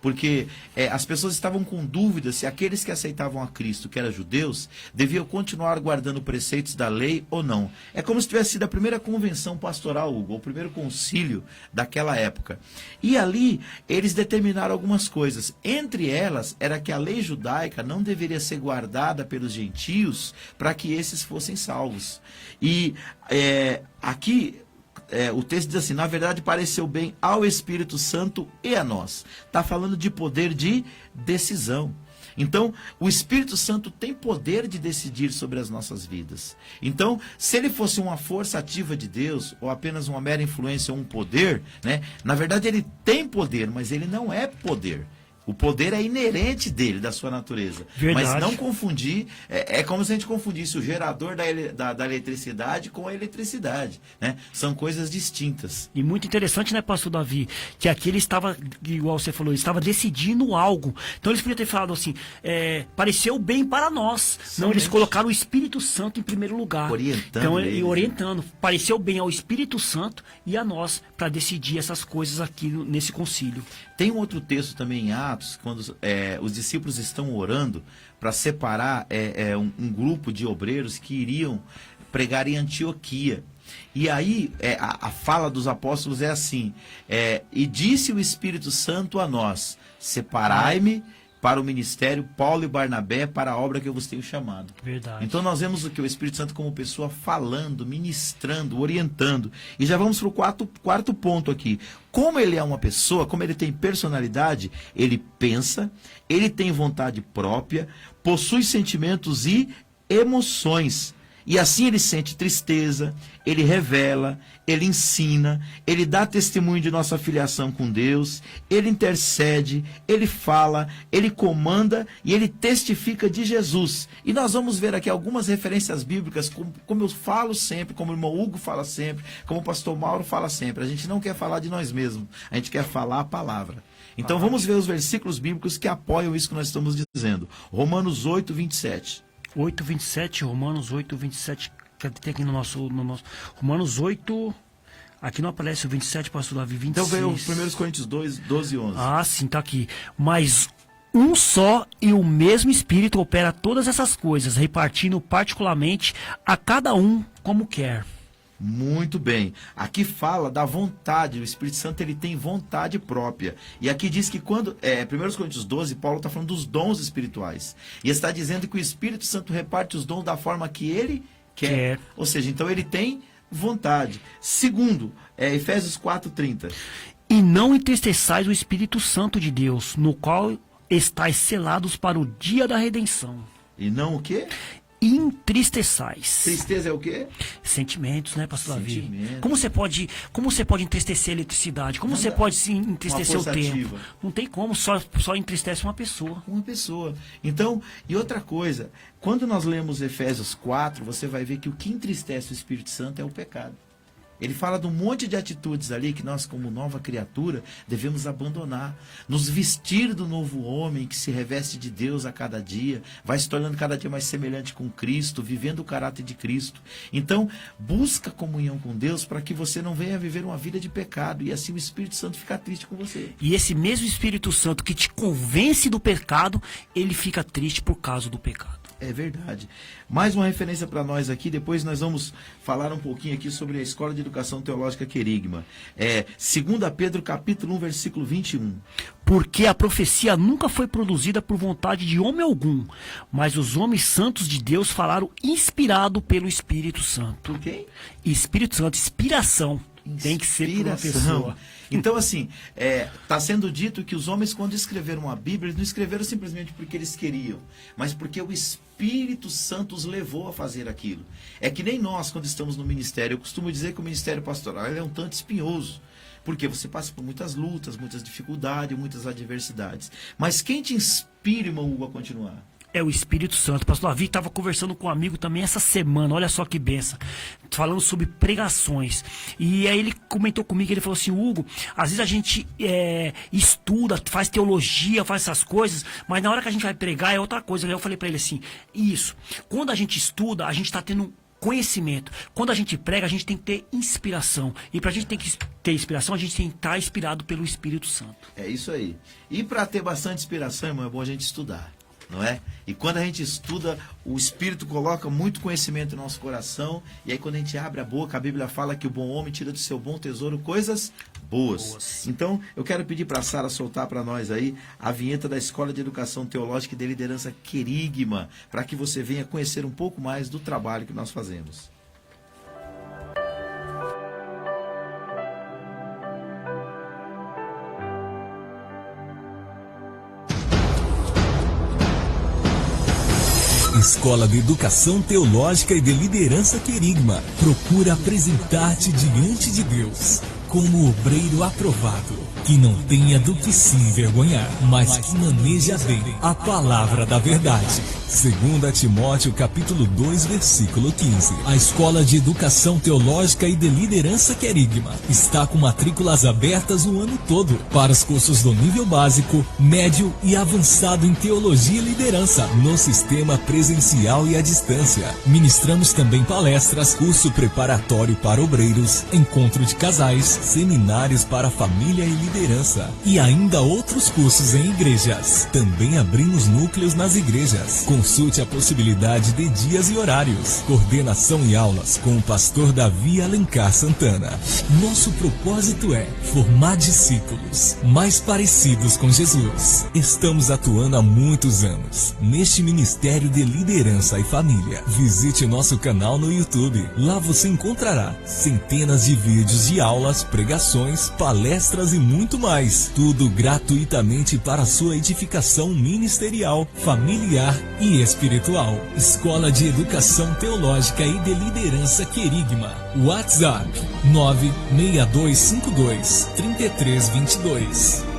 Speaker 2: porque as pessoas estavam com dúvida se aqueles que aceitavam a Cristo, que eram judeus, deviam continuar guardando preceitos da lei ou não. É como se tivesse sido a primeira convenção pastoral, Hugo, o primeiro concílio daquela época. E ali eles determinaram algumas coisas. Entre elas, era que a lei judaica não deveria ser guardada pelos gentios para que esses fossem salvos. E aqui o texto diz assim: na verdade pareceu bem ao Espírito Santo e a nós. Está falando de poder de decisão. Então, o Espírito Santo tem poder de decidir sobre as nossas vidas. Então, se ele fosse uma força ativa de Deus, ou apenas uma mera influência ou um poder, né? Na verdade ele tem poder, mas ele não é poder. O poder é inerente dele, da sua natureza.
Speaker 3: Verdade.
Speaker 2: Mas não confundir, é como se a gente confundisse o gerador da eletricidade com a eletricidade, né? São coisas distintas.
Speaker 3: E muito interessante, né, pastor Davi? Que aqui ele estava, igual você falou, ele estava decidindo algo. Então eles podiam ter falado assim, pareceu bem para nós. Não, eles colocaram o Espírito Santo em primeiro lugar.
Speaker 2: Orientando
Speaker 3: então,
Speaker 2: eles,
Speaker 3: orientando. Pareceu bem ao Espírito Santo e a nós para decidir essas coisas aqui nesse concílio.
Speaker 2: Tem um outro texto também em Atos, quando os discípulos estão orando para separar um grupo de obreiros que iriam pregar em Antioquia. E aí a fala dos apóstolos é assim, e disse o Espírito Santo a nós, separai-me para o ministério Paulo e Barnabé para a obra que eu vos tenho chamado.
Speaker 3: Verdade.
Speaker 2: Então nós vemos o Espírito Santo como pessoa falando, ministrando, orientando. E já vamos para o quarto ponto aqui. Como ele é uma pessoa, como ele tem personalidade, ele pensa, ele tem vontade própria, possui sentimentos e emoções. E assim ele sente tristeza, ele revela, ele ensina, ele dá testemunho de nossa filiação com Deus, ele intercede, ele fala, ele comanda e ele testifica de Jesus. E nós vamos ver aqui algumas referências bíblicas, como eu falo sempre, como o irmão Hugo fala sempre, como o pastor Mauro fala sempre. A gente não quer falar de nós mesmos, a gente quer falar a palavra. Então vamos ver os versículos bíblicos que apoiam isso que nós estamos dizendo. Romanos 8, 27.
Speaker 3: 8:27, Romanos 8:27, tem aqui no nosso Romanos 8, aqui não aparece o 27, pastor Davi, 26.
Speaker 2: Então veio 1 Coríntios 2, 12 e 11.
Speaker 3: Ah, sim, tá aqui. Mas um só e o mesmo Espírito opera todas essas coisas, repartindo particularmente a cada um como quer.
Speaker 2: Muito bem. Aqui fala da vontade. O Espírito Santo ele tem vontade própria. E aqui diz que quando... 1 Coríntios 12, Paulo está falando dos dons espirituais. E está dizendo que o Espírito Santo reparte os dons da forma que ele quer. Ou seja, então ele tem vontade. Segundo, Efésios 4:30.
Speaker 3: E não entristeçais o Espírito Santo de Deus, no qual estáis selados para o dia da redenção.
Speaker 2: E não o quê?
Speaker 3: Entristeçais.
Speaker 2: Tristeza é o quê?
Speaker 3: Sentimentos, né, pastor Davi?
Speaker 2: Sentimentos.
Speaker 3: Como você pode entristecer a eletricidade? Como você pode entristecer o tempo? Não tem como, só entristece uma pessoa.
Speaker 2: Uma pessoa. Então, e outra coisa, quando nós lemos Efésios 4, você vai ver que o que entristece o Espírito Santo é o pecado. Ele fala de um monte de atitudes ali que nós, como nova criatura, devemos abandonar. Nos vestir do novo homem que se reveste de Deus a cada dia, vai se tornando cada dia mais semelhante com Cristo, vivendo o caráter de Cristo. Então, busca comunhão com Deus para que você não venha viver uma vida de pecado e assim o Espírito Santo fica triste com você.
Speaker 3: E esse mesmo Espírito Santo que te convence do pecado, ele fica triste por causa do pecado.
Speaker 2: É verdade. Mais uma referência para nós aqui, depois nós vamos falar um pouquinho aqui sobre a Escola de Educação Teológica Querigma. 2 Pedro capítulo 1, versículo 21.
Speaker 3: Porque a profecia nunca foi produzida por vontade de homem algum, mas os homens santos de Deus falaram inspirado pelo Espírito Santo.
Speaker 2: Por quem?
Speaker 3: Espírito Santo, inspiração. Tem que ser por uma pessoa.
Speaker 2: Então, assim, está sendo dito que os homens, quando escreveram a Bíblia, eles não escreveram simplesmente porque eles queriam, mas porque o Espírito Santo os levou a fazer aquilo. É que nem nós, quando estamos no ministério, eu costumo dizer que o ministério pastoral é um tanto espinhoso. Porque você passa por muitas lutas, muitas dificuldades, muitas adversidades. Mas quem te inspira, irmão Hugo, a continuar?
Speaker 3: É o Espírito Santo. Pastor Davi estava conversando com um amigo também essa semana, olha só que benção, falando sobre pregações. E aí ele comentou comigo, ele falou assim, Hugo, às vezes a gente estuda, faz teologia, faz essas coisas, mas na hora que a gente vai pregar é outra coisa. Aí eu falei para ele assim, isso, quando a gente estuda, a gente está tendo conhecimento. Quando a gente prega, a gente tem que ter inspiração. E para a gente ter inspiração, a gente tem que estar inspirado pelo Espírito Santo.
Speaker 2: É isso aí. E para ter bastante inspiração, irmão, é bom a gente estudar. Não é? E quando a gente estuda, o Espírito coloca muito conhecimento no nosso coração, e aí quando a gente abre a boca, a Bíblia fala que o bom homem tira do seu bom tesouro coisas boas. Então, eu quero pedir para a Sara soltar para nós aí a vinheta da Escola de Educação Teológica e de Liderança Querigma, para que você venha conhecer um pouco mais do trabalho que nós fazemos.
Speaker 4: Escola de Educação Teológica e de Liderança Querigma procura apresentar-te diante de Deus como obreiro aprovado. que não tenha do que se envergonhar, mas que maneja bem a palavra da verdade. 2 Timóteo capítulo 2, versículo 15. A Escola de Educação Teológica e de Liderança Querigma está com matrículas abertas o ano todo para os cursos do nível básico, médio e avançado em Teologia e Liderança no sistema presencial e à distância. Ministramos também palestras, curso preparatório para obreiros, encontro de casais, seminários para família e liderança e ainda outros cursos em igrejas. Também abrimos núcleos nas igrejas. Consulte a possibilidade de dias e horários. Coordenação e aulas com o pastor Davi Alencar Santana. Nosso propósito é formar discípulos mais parecidos com Jesus. Estamos atuando há muitos anos neste Ministério de Liderança e Família. Visite nosso canal no YouTube. Lá você encontrará centenas de vídeos de aulas, pregações, palestras e muito mais. Tudo gratuitamente para sua edificação ministerial, familiar e espiritual. Escola de Educação Teológica e de Liderança Querigma. WhatsApp 96252-3322.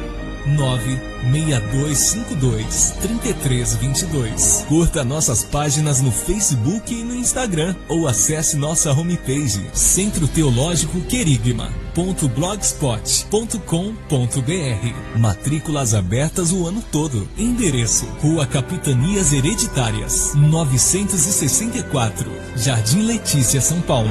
Speaker 4: 96252-3322. Curta nossas páginas no Facebook e no Instagram ou acesse nossa homepage Centro Teológico Querigma.blogspot.com.br. Matrículas abertas o ano todo. Endereço: Rua Capitanias Hereditárias, 964, Jardim Letícia, São Paulo.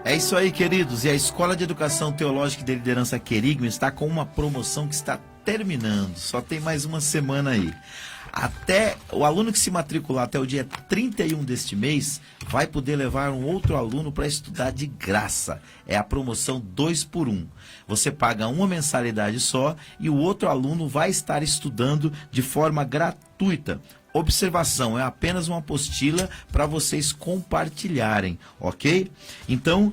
Speaker 2: É isso aí, queridos. E a Escola de Educação Teológica e de Liderança Querigma está com uma promoção que está terminando. Só tem mais uma semana aí. Até o aluno que se matricular até o dia 31 deste mês vai poder levar um outro aluno para estudar de graça. É a promoção 2 por 1. Você paga uma mensalidade só e o outro aluno vai estar estudando de forma gratuita. Observação, é apenas uma apostila para vocês compartilharem, ok? Então,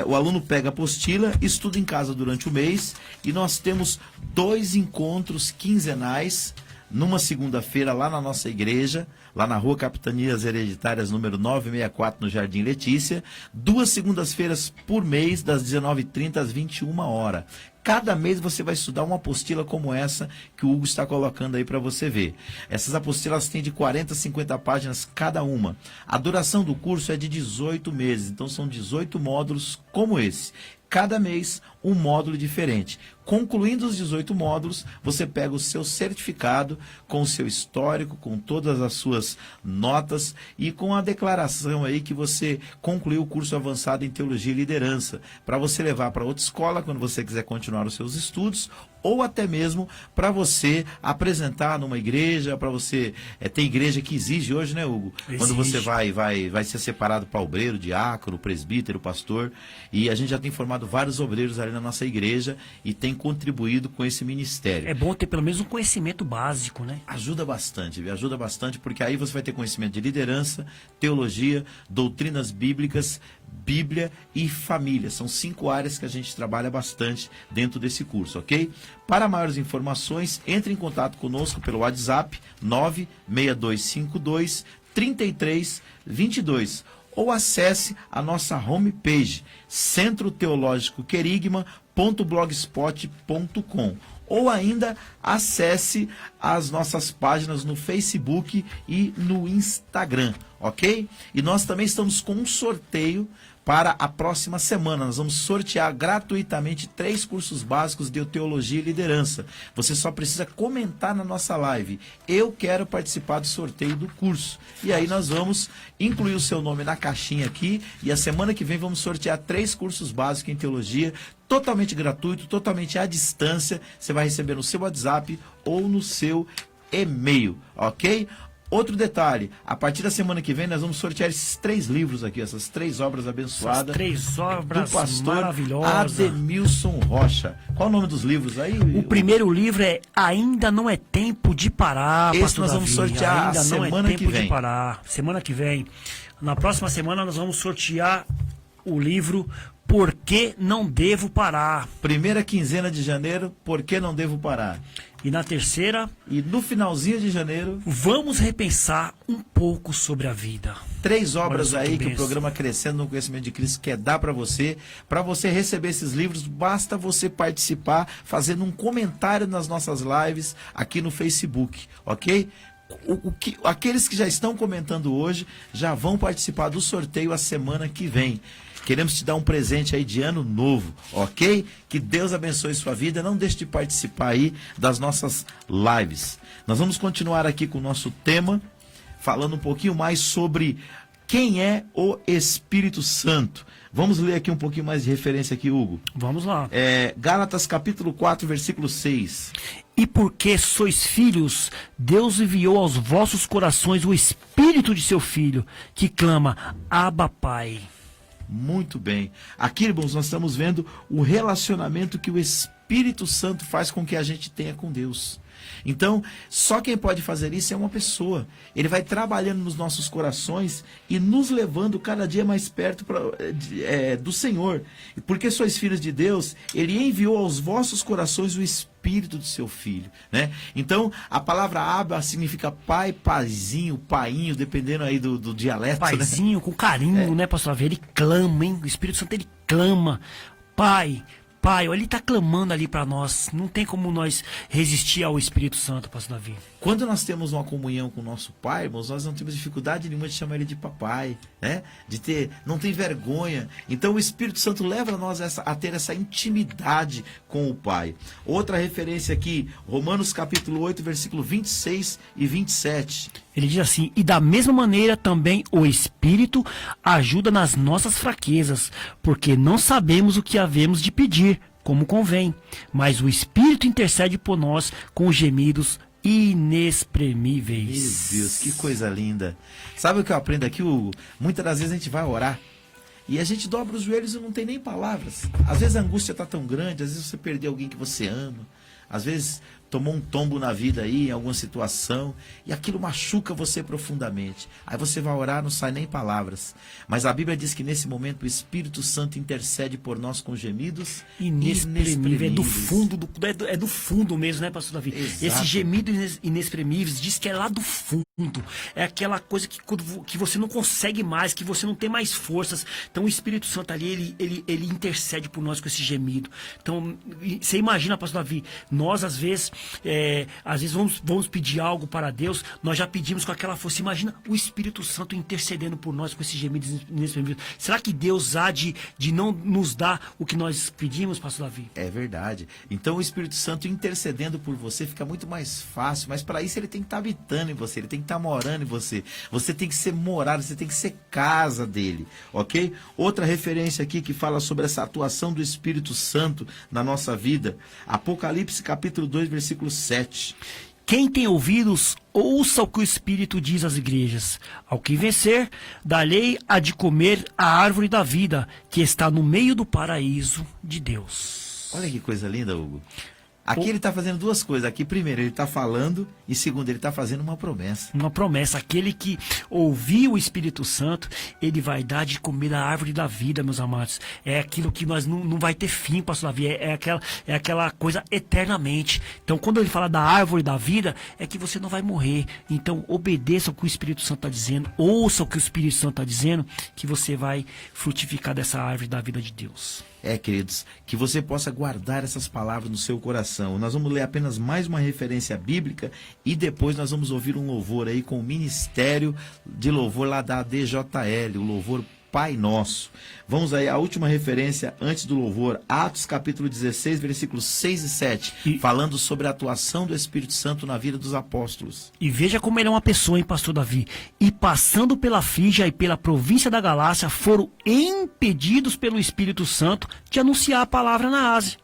Speaker 2: o aluno pega a apostila, estuda em casa durante o mês e nós temos 2 encontros quinzenais numa segunda-feira lá na nossa igreja, lá na Rua Capitanias Hereditárias, número 964, no Jardim Letícia. 2 segundas-feiras por mês, das 19h30 às 21h. Cada mês você vai estudar uma apostila como essa que o Hugo está colocando aí para você ver. Essas apostilas têm de 40 a 50 páginas cada uma. A duração do curso é de 18 meses, então são 18 módulos como esse. Cada mês um módulo diferente. Concluindo os 18 módulos, você pega o seu certificado com o seu histórico, com todas as suas notas e com a declaração aí que você concluiu o curso avançado em Teologia e Liderança, para você levar para outra escola quando você quiser continuar os seus estudos, ou até mesmo para você apresentar numa igreja, para você... tem igreja que exige hoje, né, Hugo? Exige. Quando você vai ser separado para obreiro, diácono, presbítero, pastor, e a gente já tem formado vários obreiros ali na nossa igreja e tem contribuído com esse ministério.
Speaker 3: É bom ter pelo menos um conhecimento básico, né?
Speaker 2: Ajuda bastante, porque aí você vai ter conhecimento de liderança, teologia, doutrinas bíblicas, Bíblia e família. São 5 áreas que a gente trabalha bastante dentro desse curso, ok? Para maiores informações, entre em contato conosco pelo WhatsApp 96252-3322 ou acesse a nossa homepage Centro Teológico Querigma.blogspot.com ou ainda acesse as nossas páginas no Facebook e no Instagram, ok? E nós também estamos com um sorteio para a próxima semana. Nós vamos sortear gratuitamente 3 cursos básicos de Teologia e Liderança. Você só precisa comentar na nossa live: eu quero participar do sorteio do curso. E aí nós vamos incluir o seu nome na caixinha aqui e a semana que vem vamos sortear 3 cursos básicos em Teologia, totalmente gratuito, totalmente à distância. Você vai receber no seu WhatsApp ou no seu e-mail, ok? Outro detalhe, a partir da semana que vem nós vamos sortear esses 3 livros aqui, essas 3 obras abençoadas.
Speaker 3: 3 obras
Speaker 2: do pastor
Speaker 3: maravilhosas.
Speaker 2: Ademilson Rocha. Qual o nome dos livros aí?
Speaker 3: O primeiro livro é Ainda Não É Tempo de Parar,
Speaker 2: esse
Speaker 3: pastor
Speaker 2: nós vamos
Speaker 3: Davi.
Speaker 2: sortear
Speaker 3: Ainda não
Speaker 2: semana
Speaker 3: é tempo
Speaker 2: que vem.
Speaker 3: de parar. Semana que vem. Na próxima semana nós vamos sortear o livro por que não devo parar?
Speaker 2: Primeira quinzena de janeiro, por que não devo parar?
Speaker 3: E na terceira,
Speaker 2: E no finalzinho de janeiro,
Speaker 3: vamos repensar um pouco sobre a vida.
Speaker 2: 3 obras
Speaker 3: Olha só que
Speaker 2: aí que o
Speaker 3: bênção.
Speaker 2: programa Crescendo no Conhecimento de Cristo quer dar para você. Para você receber esses livros, basta você participar fazendo um comentário nas nossas lives aqui no Facebook, ok? Aqueles que já estão comentando hoje já vão participar do sorteio a semana que vem. Queremos te dar um presente aí de ano novo, ok? Que Deus abençoe sua vida. Não deixe de participar aí das nossas lives. Nós vamos continuar aqui com o nosso tema, falando um pouquinho mais sobre quem é o Espírito Santo. Vamos ler aqui um pouquinho mais de referência aqui, Hugo.
Speaker 3: Vamos lá.
Speaker 2: Gálatas capítulo 4, versículo 6.
Speaker 3: E porque sois filhos, Deus enviou aos vossos corações o Espírito de seu Filho, que clama, Abba, Pai.
Speaker 2: Muito bem. Aqui, irmãos, nós estamos vendo o relacionamento que o Espírito Santo faz com que a gente tenha com Deus. Então, só quem pode fazer isso é uma pessoa. Ele vai trabalhando nos nossos corações e nos levando cada dia mais perto do Senhor. Porque sois filhos de Deus, Ele enviou aos vossos corações o Espírito do seu Filho, né? Então, a palavra Abba significa pai, paizinho, painho, dependendo aí do dialeto.
Speaker 3: Paizinho, né? Com carinho, né, pastor Davi? Ele clama, hein? O Espírito Santo, ele clama. Pai, Pai, ele está clamando ali para nós. Não tem como nós resistir ao Espírito Santo, pastor Davi.
Speaker 2: Quando nós temos uma comunhão com o nosso pai, irmãos, nós não temos dificuldade nenhuma de chamar ele de papai, né? Não tem vergonha. Então o Espírito Santo leva nós a ter essa intimidade com o Pai. Outra referência aqui, Romanos capítulo 8, versículo 26 e 27.
Speaker 3: Ele diz assim, e da mesma maneira também o Espírito ajuda nas nossas fraquezas, porque não sabemos o que havemos de pedir, como convém, mas o Espírito intercede por nós com gemidos inexprimíveis.
Speaker 2: Meu Deus, que coisa linda. Sabe o que eu aprendo aqui, Hugo? Muitas das vezes a gente vai orar e a gente dobra os joelhos e não tem nem palavras. Às vezes a angústia está tão grande, às vezes você perdeu alguém que você ama, às vezes tomou um tombo na vida aí, em alguma situação, e aquilo machuca você profundamente. Aí você vai orar, não sai nem palavras. Mas a Bíblia diz que nesse momento o Espírito Santo intercede por nós com gemidos
Speaker 3: inexprimíveis. É do fundo mesmo, né, pastor Davi?
Speaker 2: Exato.
Speaker 3: Esse gemido inexprimíveis diz que é lá do fundo. É aquela coisa que você não consegue mais, que você não tem mais forças. Então o Espírito Santo ali, ele intercede por nós com esse gemido. Então, você imagina, pastor Davi, nós às vezes vamos pedir algo para Deus, nós já pedimos com aquela força. Imagina o Espírito Santo intercedendo por nós com esses gemidos inexprimíveis. Será que Deus há de não nos dar o que nós pedimos, pastor Davi?
Speaker 2: É verdade. Então o Espírito Santo intercedendo por você fica muito mais fácil, mas para isso ele tem que estar habitando em você, ele tem que estar morando em você. Você tem que ser morada, você tem que ser casa dele, ok? Outra referência aqui que fala sobre essa atuação do Espírito Santo na nossa vida, Apocalipse capítulo 2, versículo 7.
Speaker 3: Quem tem ouvidos, ouça o que o Espírito diz às igrejas. Ao que vencer, dá-lhe a de comer a árvore da vida, que está no meio do paraíso de Deus.
Speaker 2: Olha que coisa linda, Hugo. Aqui ele está fazendo duas coisas. Aqui, primeiro, ele está falando, e segundo, ele está fazendo uma promessa.
Speaker 3: Uma promessa. Aquele que ouvir o Espírito Santo, ele vai dar de comer a árvore da vida, meus amados. É aquilo que nós não vai ter fim, pastor Davi. É aquela coisa eternamente. Então, quando ele fala da árvore da vida, é que você não vai morrer. Então, obedeça o que o Espírito Santo está dizendo, ouça o que o Espírito Santo está dizendo, que você vai frutificar dessa árvore da vida de Deus.
Speaker 2: Queridos, que você possa guardar essas palavras no seu coração. Nós vamos ler apenas mais uma referência bíblica e depois nós vamos ouvir um louvor aí com o Ministério de Louvor lá da ADJL, o louvor Pai Nosso. Vamos aí à última referência antes do louvor, Atos capítulo 16, versículos 6 e 7, falando sobre a atuação do Espírito Santo na vida dos apóstolos.
Speaker 3: E veja como ele é uma pessoa, hein, pastor Davi? E passando pela Frígia e pela província da Galácia, foram impedidos pelo Espírito Santo de anunciar a palavra na Ásia.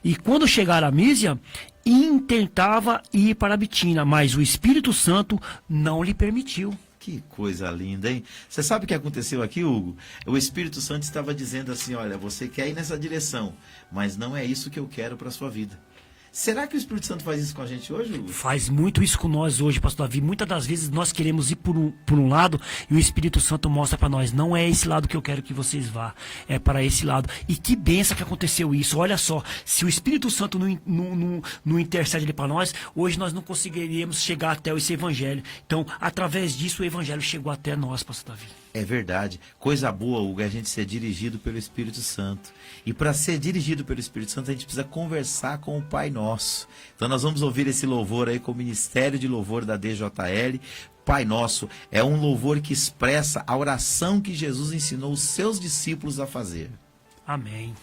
Speaker 3: E quando chegaram a Mísia, intentava ir para a Bitínia, mas o Espírito Santo não lhe permitiu.
Speaker 2: Que coisa linda, hein? Você sabe o que aconteceu aqui, Hugo? O Espírito Santo estava dizendo assim, olha, você quer ir nessa direção, mas não é isso que eu quero para a sua vida. Será que o Espírito Santo faz isso com a gente hoje, Hugo?
Speaker 3: Faz muito isso com nós hoje, pastor Davi. Muitas das vezes nós queremos ir por um lado e o Espírito Santo mostra para nós, não é esse lado que eu quero que vocês vá, é para esse lado. E que benção que aconteceu isso. Olha só, se o Espírito Santo não intercede ali para nós, hoje nós não conseguiríamos chegar até esse evangelho. Então, através disso, o evangelho chegou até nós, pastor Davi.
Speaker 2: É verdade. Coisa boa, Hugo, é a gente ser dirigido pelo Espírito Santo. E para ser dirigido pelo Espírito Santo, a gente precisa conversar com o Pai Nosso. Então nós vamos ouvir esse louvor aí com o Ministério de Louvor da DJL. Pai Nosso é um louvor que expressa a oração que Jesus ensinou os seus discípulos a fazer.
Speaker 3: Amém.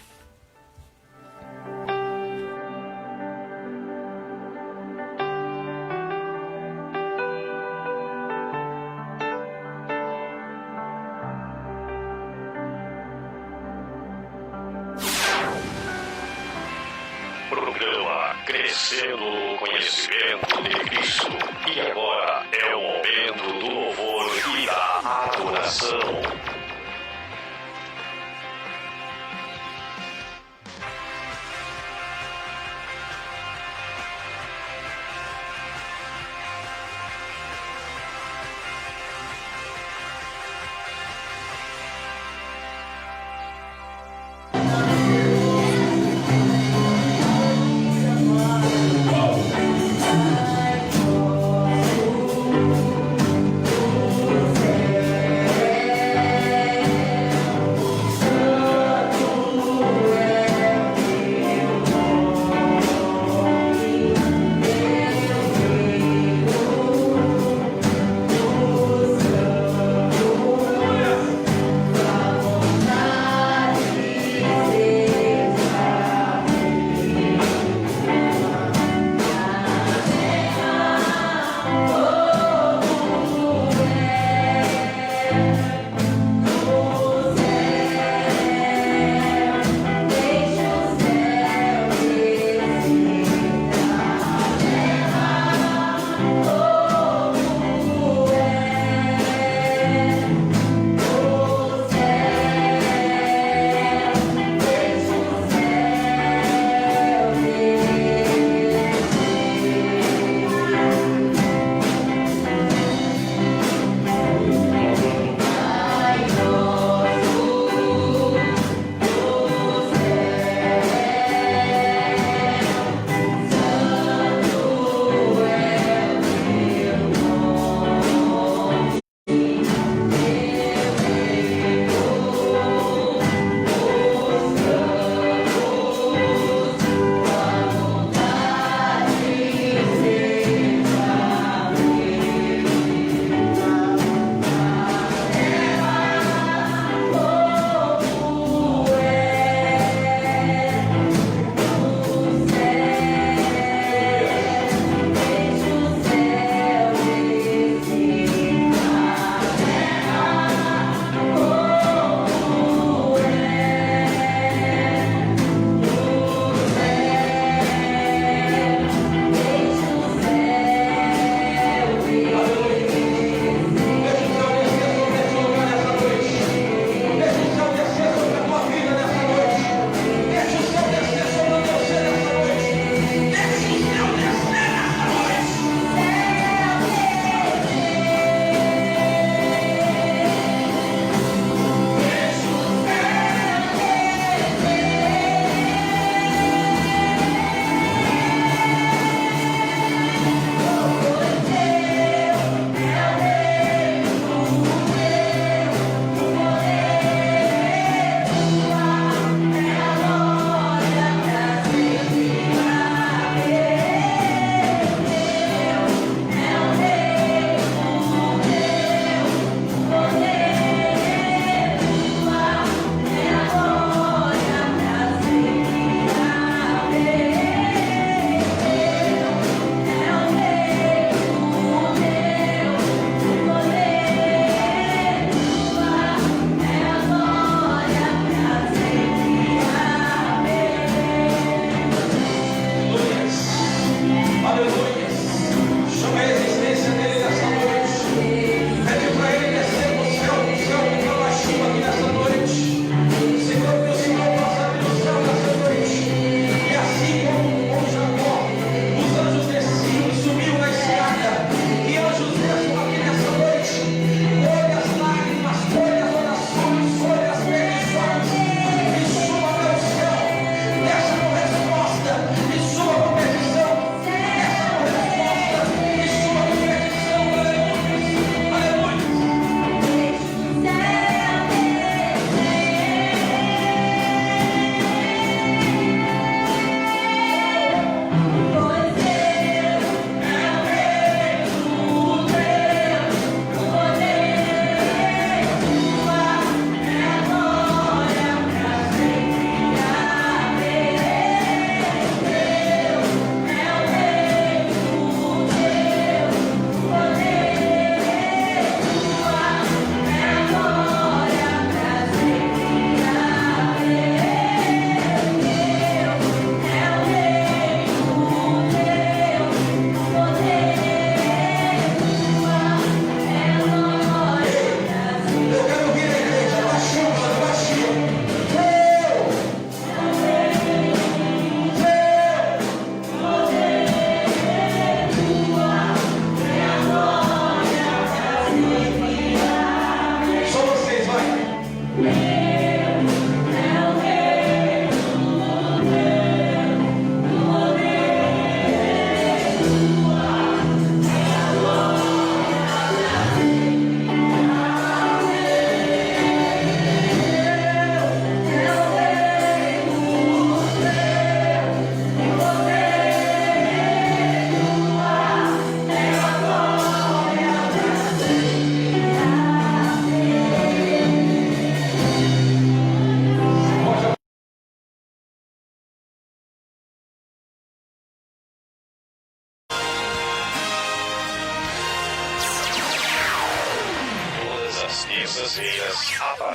Speaker 11: Crescendo no conhecimento de Cristo. E agora é o momento do louvor e da adoração.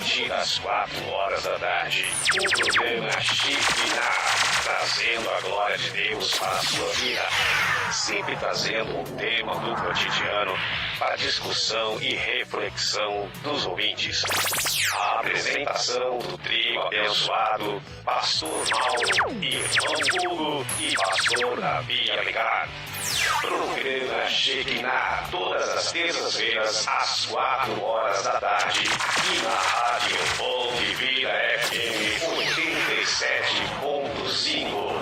Speaker 11: partir das 4 horas da tarde. O programa Shekinah, trazendo a glória de Deus para a sua vida. Sempre trazendo um tema do cotidiano para discussão e reflexão dos ouvintes. A apresentação do trio abençoado, Pastor Mauro, Irmão Hugo e Pastor Davi Alencar. Programa Shekinah, todas as terças-feiras, às 4 horas da tarde, e na Rádio Bom de Vida FM 87.5.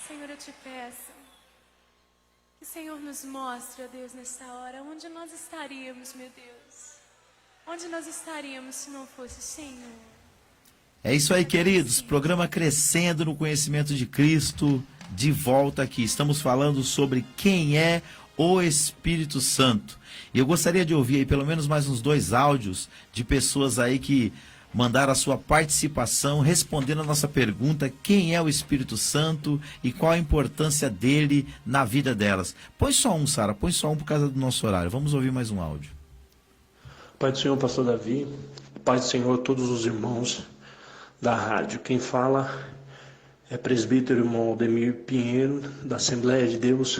Speaker 1: Senhor, eu te peço que o Senhor nos mostre, ó Deus, nessa hora, onde nós estaríamos, meu Deus. Onde nós estaríamos se não fosse o Senhor.
Speaker 2: É isso aí, queridos. Programa Crescendo no Conhecimento de Cristo. De volta aqui. Estamos falando sobre quem é o Espírito Santo. E eu gostaria de ouvir aí pelo menos mais uns 2 áudios de pessoas aí que mandaram a sua participação respondendo a nossa pergunta: quem é o Espírito Santo e qual a importância dele na vida delas. Põe só um, Sara, põe só um por causa do nosso horário. Vamos ouvir mais um áudio.
Speaker 12: Pai do Senhor, Pastor Davi, Pai do Senhor, todos os irmãos da rádio. Quem fala é presbítero irmão Aldemir Pinheiro, da Assembleia de Deus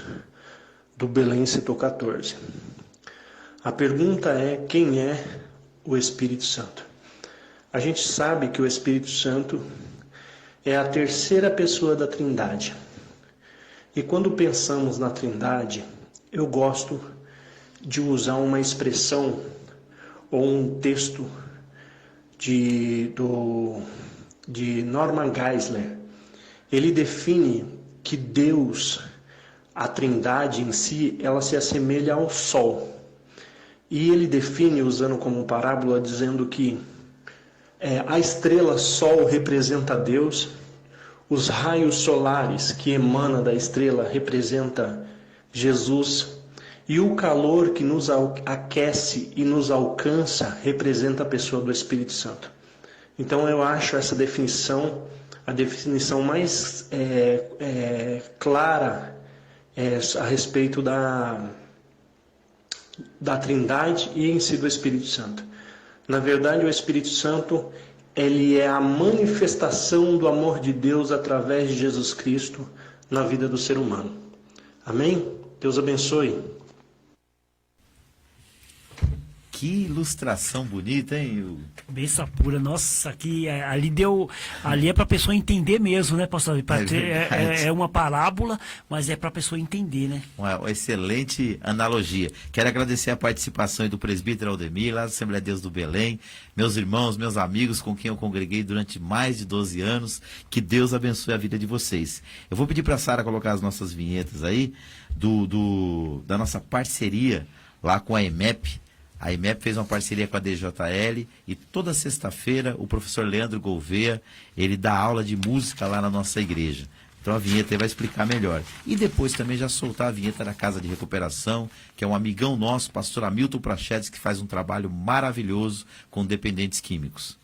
Speaker 12: do Belém, setor 14. A pergunta é: quem é o Espírito Santo? A gente sabe que o Espírito Santo é a terceira pessoa da Trindade. E quando pensamos na Trindade, eu gosto de usar uma expressão ou um texto de Norman Geisler. Ele define que Deus, a Trindade em si, ela se assemelha ao Sol. E ele define, usando como parábola, dizendo que a estrela Sol representa Deus, os raios solares que emanam da estrela representa Jesus, e o calor que nos aquece e nos alcança representa a pessoa do Espírito Santo. Então eu acho essa definição a definição mais clara a respeito da Trindade e em si do Espírito Santo. Na verdade, o Espírito Santo, ele é a manifestação do amor de Deus através de Jesus Cristo na vida do ser humano. Amém? Deus abençoe.
Speaker 2: Que ilustração bonita, hein?
Speaker 3: Benção pura, nossa, aqui ali é para a pessoa entender mesmo, né, pastor? É uma parábola, mas é para a pessoa entender, né?
Speaker 2: Uma excelente analogia. Quero agradecer a participação do presbítero Aldemir, lá da Assembleia de Deus do Belém, meus irmãos, meus amigos com quem eu congreguei durante mais de 12 anos. Que Deus abençoe a vida de vocês. Eu vou pedir para a Sara colocar as nossas vinhetas aí, da nossa parceria lá com a EMEP. A IMEP fez uma parceria com a DJL e toda sexta-feira o professor Leandro Gouveia, ele dá aula de música lá na nossa igreja. Então a vinheta aí vai explicar melhor. E depois também já soltar a vinheta da Casa de Recuperação, que é um amigão nosso, pastor Hamilton Prachedes, que faz um trabalho maravilhoso com dependentes químicos.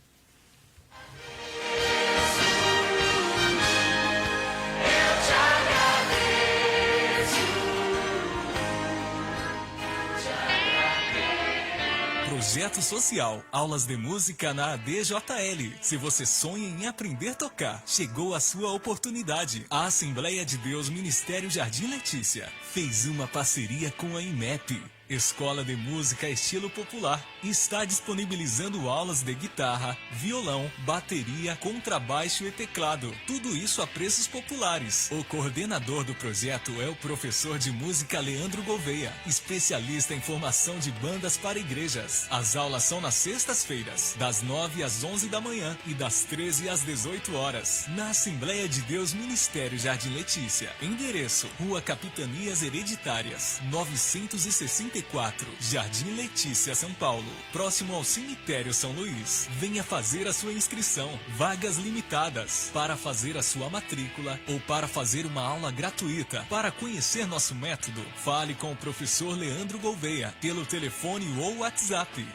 Speaker 4: Projeto Social, aulas de música na ADJL. Se você sonha em aprender a tocar, chegou a sua oportunidade. A Assembleia de Deus Ministério Jardim Letícia fez uma parceria com a IMEP, Escola de Música Estilo Popular, e está disponibilizando aulas de guitarra, violão, bateria, contrabaixo e teclado. Tudo isso a preços populares. O coordenador do projeto é o professor de música Leandro Gouveia, especialista em formação de bandas para igrejas. As aulas são nas sextas-feiras, das 9 às 11 da manhã e das 13 às 18 horas, na Assembleia de Deus Ministério Jardim Letícia. Endereço: Rua Capitanias Hereditárias, 961 34, Jardim Letícia, São Paulo, próximo ao Cemitério São Luís. Venha fazer a sua inscrição. Vagas limitadas. Para fazer a sua matrícula ou para fazer uma aula gratuita. Para conhecer nosso método, fale com o professor Leandro Gouveia pelo telefone ou WhatsApp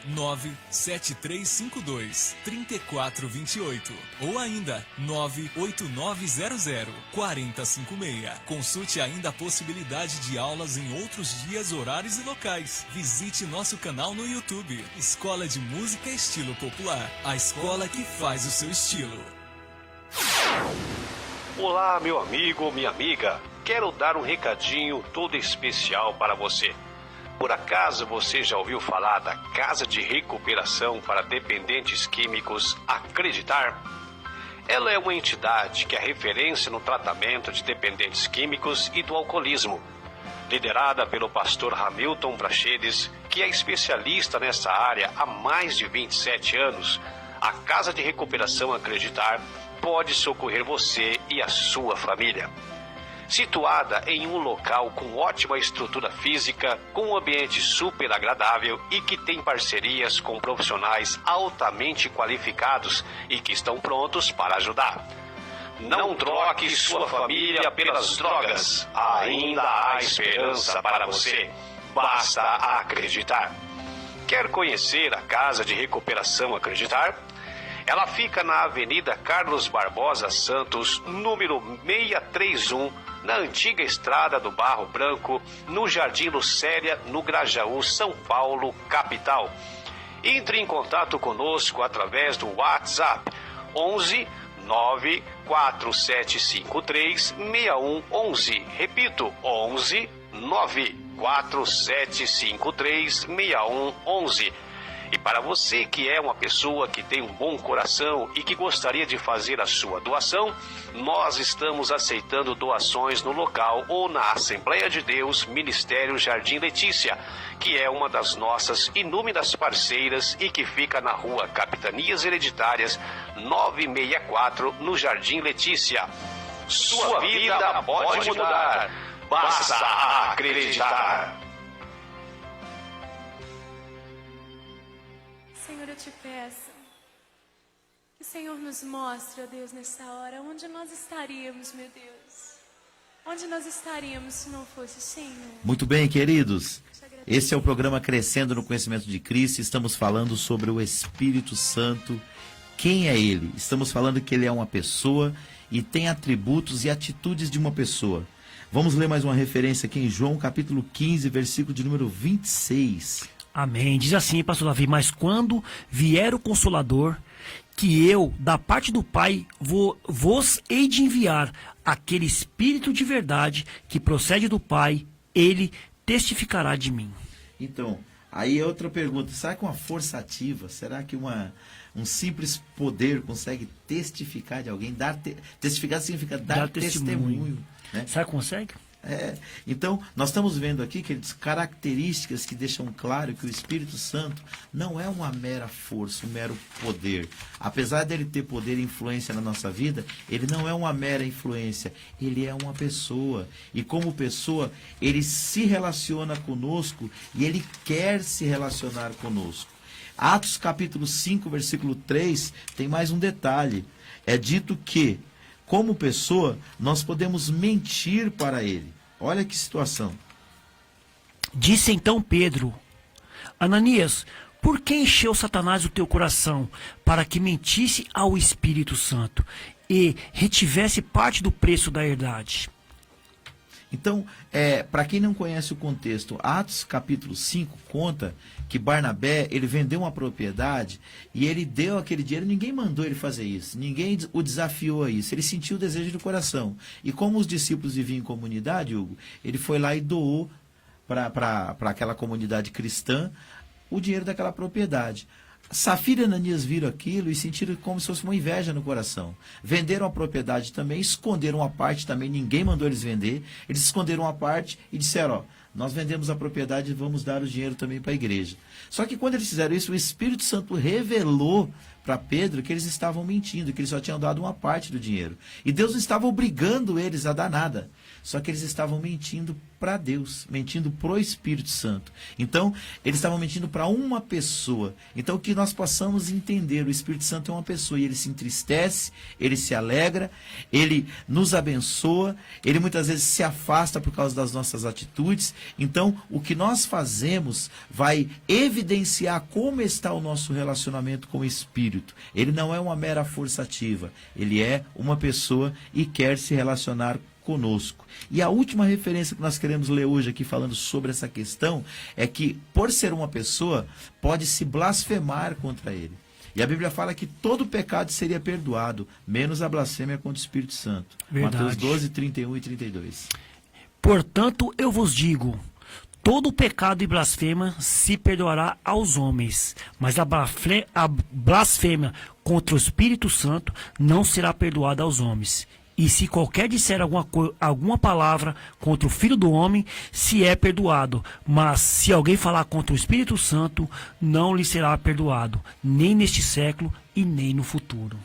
Speaker 4: 97352-3428 ou ainda 98900-4056. Consulte ainda a possibilidade de aulas em outros dias, horários e locais. Visite nosso canal no YouTube, Escola de Música Estilo Popular, a escola que faz o seu estilo.
Speaker 11: Olá, meu amigo ou minha amiga. Quero dar um recadinho todo especial para você. Por acaso você já ouviu falar da Casa de Recuperação para Dependentes Químicos Acreditar? Ela é uma entidade que é referência no tratamento de dependentes químicos e do alcoolismo. Liderada pelo pastor Hamilton Prachedes, que é especialista nessa área há mais de 27 anos, a Casa de Recuperação Acreditar pode socorrer você e a sua família. Situada em um local com ótima estrutura física, com um ambiente super agradável e que tem parcerias com profissionais altamente qualificados e que estão prontos para ajudar. Não troque sua família pelas drogas. Ainda há esperança para você. Basta acreditar. Quer conhecer a Casa de Recuperação Acreditar? Ela fica na Avenida Carlos Barbosa Santos, número 631, na antiga estrada do Barro Branco, no Jardim Lucélia, no Grajaú, São Paulo, capital. Entre em contato conosco através do WhatsApp 11 94753 6111. Repito, 11 94753 6111. E para você que é uma pessoa que tem um bom coração e que gostaria de fazer a sua doação, nós estamos aceitando doações no local ou na Assembleia de Deus Ministério Jardim Letícia, que é uma das nossas inúmeras parceiras e que fica na rua Capitanias Hereditárias 964, no Jardim Letícia. Sua vida pode mudar. Basta acreditar.
Speaker 1: Senhor, eu te peço que o Senhor nos mostre, ó Deus, nessa hora, onde nós estaríamos, meu Deus. Onde nós estaríamos se não fosse o Senhor.
Speaker 2: Muito bem, queridos. Esse é o programa Crescendo no Conhecimento de Cristo. Estamos falando sobre o Espírito Santo. Quem é ele? Estamos falando que ele é uma pessoa e tem atributos e atitudes de uma pessoa. Vamos ler mais uma referência aqui em João, capítulo 15, versículo de número 26.
Speaker 3: Amém. Diz assim, pastor Davi: mas quando vier o Consolador, que eu, da parte do Pai, vos hei de enviar, aquele Espírito de verdade que procede do Pai, ele testificará de mim.
Speaker 2: Então, aí é outra pergunta. Será que uma força ativa, será que um simples poder consegue testificar de alguém? Testificar significa dar testemunho. Né?
Speaker 3: Será que consegue?
Speaker 2: Então, nós estamos vendo aqui que características que deixam claro que o Espírito Santo não é uma mera força, um mero poder. Apesar dele ter poder e influência na nossa vida, ele não é uma mera influência, ele é uma pessoa. E como pessoa, ele se relaciona conosco e ele quer se relacionar conosco. Atos capítulo 5, versículo 3, tem mais um detalhe. É dito que, como pessoa, nós podemos mentir para ele. Olha que situação.
Speaker 3: Disse então Pedro: Ananias, por que encheu Satanás o teu coração para que mentisse ao Espírito Santo e retivesse parte do preço da herdade?
Speaker 2: Então, para quem não conhece o contexto, Atos capítulo 5 conta que Barnabé, ele vendeu uma propriedade e ele deu aquele dinheiro. Ninguém mandou ele fazer isso, ninguém o desafiou a isso, ele sentiu o desejo do coração. E como os discípulos viviam em comunidade, Hugo, ele foi lá e doou para aquela comunidade cristã o dinheiro daquela propriedade. Safira e Ananias viram aquilo e sentiram como se fosse uma inveja no coração. Venderam a propriedade também, esconderam uma parte também, ninguém mandou eles vender. Eles esconderam uma parte e disseram: ó, nós vendemos a propriedade e vamos dar o dinheiro também para a igreja. Só que quando eles fizeram isso, o Espírito Santo revelou para Pedro que eles estavam mentindo, que eles só tinham dado uma parte do dinheiro. E Deus não estava obrigando eles a dar nada. Só que eles estavam mentindo para Deus, mentindo pro Espírito Santo. Então, eles estavam mentindo para uma pessoa. Então, que nós possamos entender, o Espírito Santo é uma pessoa e ele se entristece, ele se alegra, ele nos abençoa, ele muitas vezes se afasta por causa das nossas atitudes. Então, o que nós fazemos vai evidenciar como está o nosso relacionamento com o Espírito. Ele não é uma mera força ativa, ele é uma pessoa e quer se relacionar conosco. E a última referência que nós queremos ler hoje aqui falando sobre essa questão é que, por ser uma pessoa, pode se blasfemar contra ele. E a Bíblia fala que todo pecado seria perdoado, menos a blasfêmia contra o Espírito Santo.
Speaker 3: Verdade.
Speaker 2: Mateus 12, 31 e 32.
Speaker 3: Portanto, eu vos digo, todo pecado e blasfêmia se perdoará aos homens, mas a blasfêmia contra o Espírito Santo não será perdoada aos homens. E se qualquer disser alguma palavra contra o Filho do Homem, se é perdoado. Mas se alguém falar contra o Espírito Santo, não lhe será perdoado, nem neste século e nem no futuro.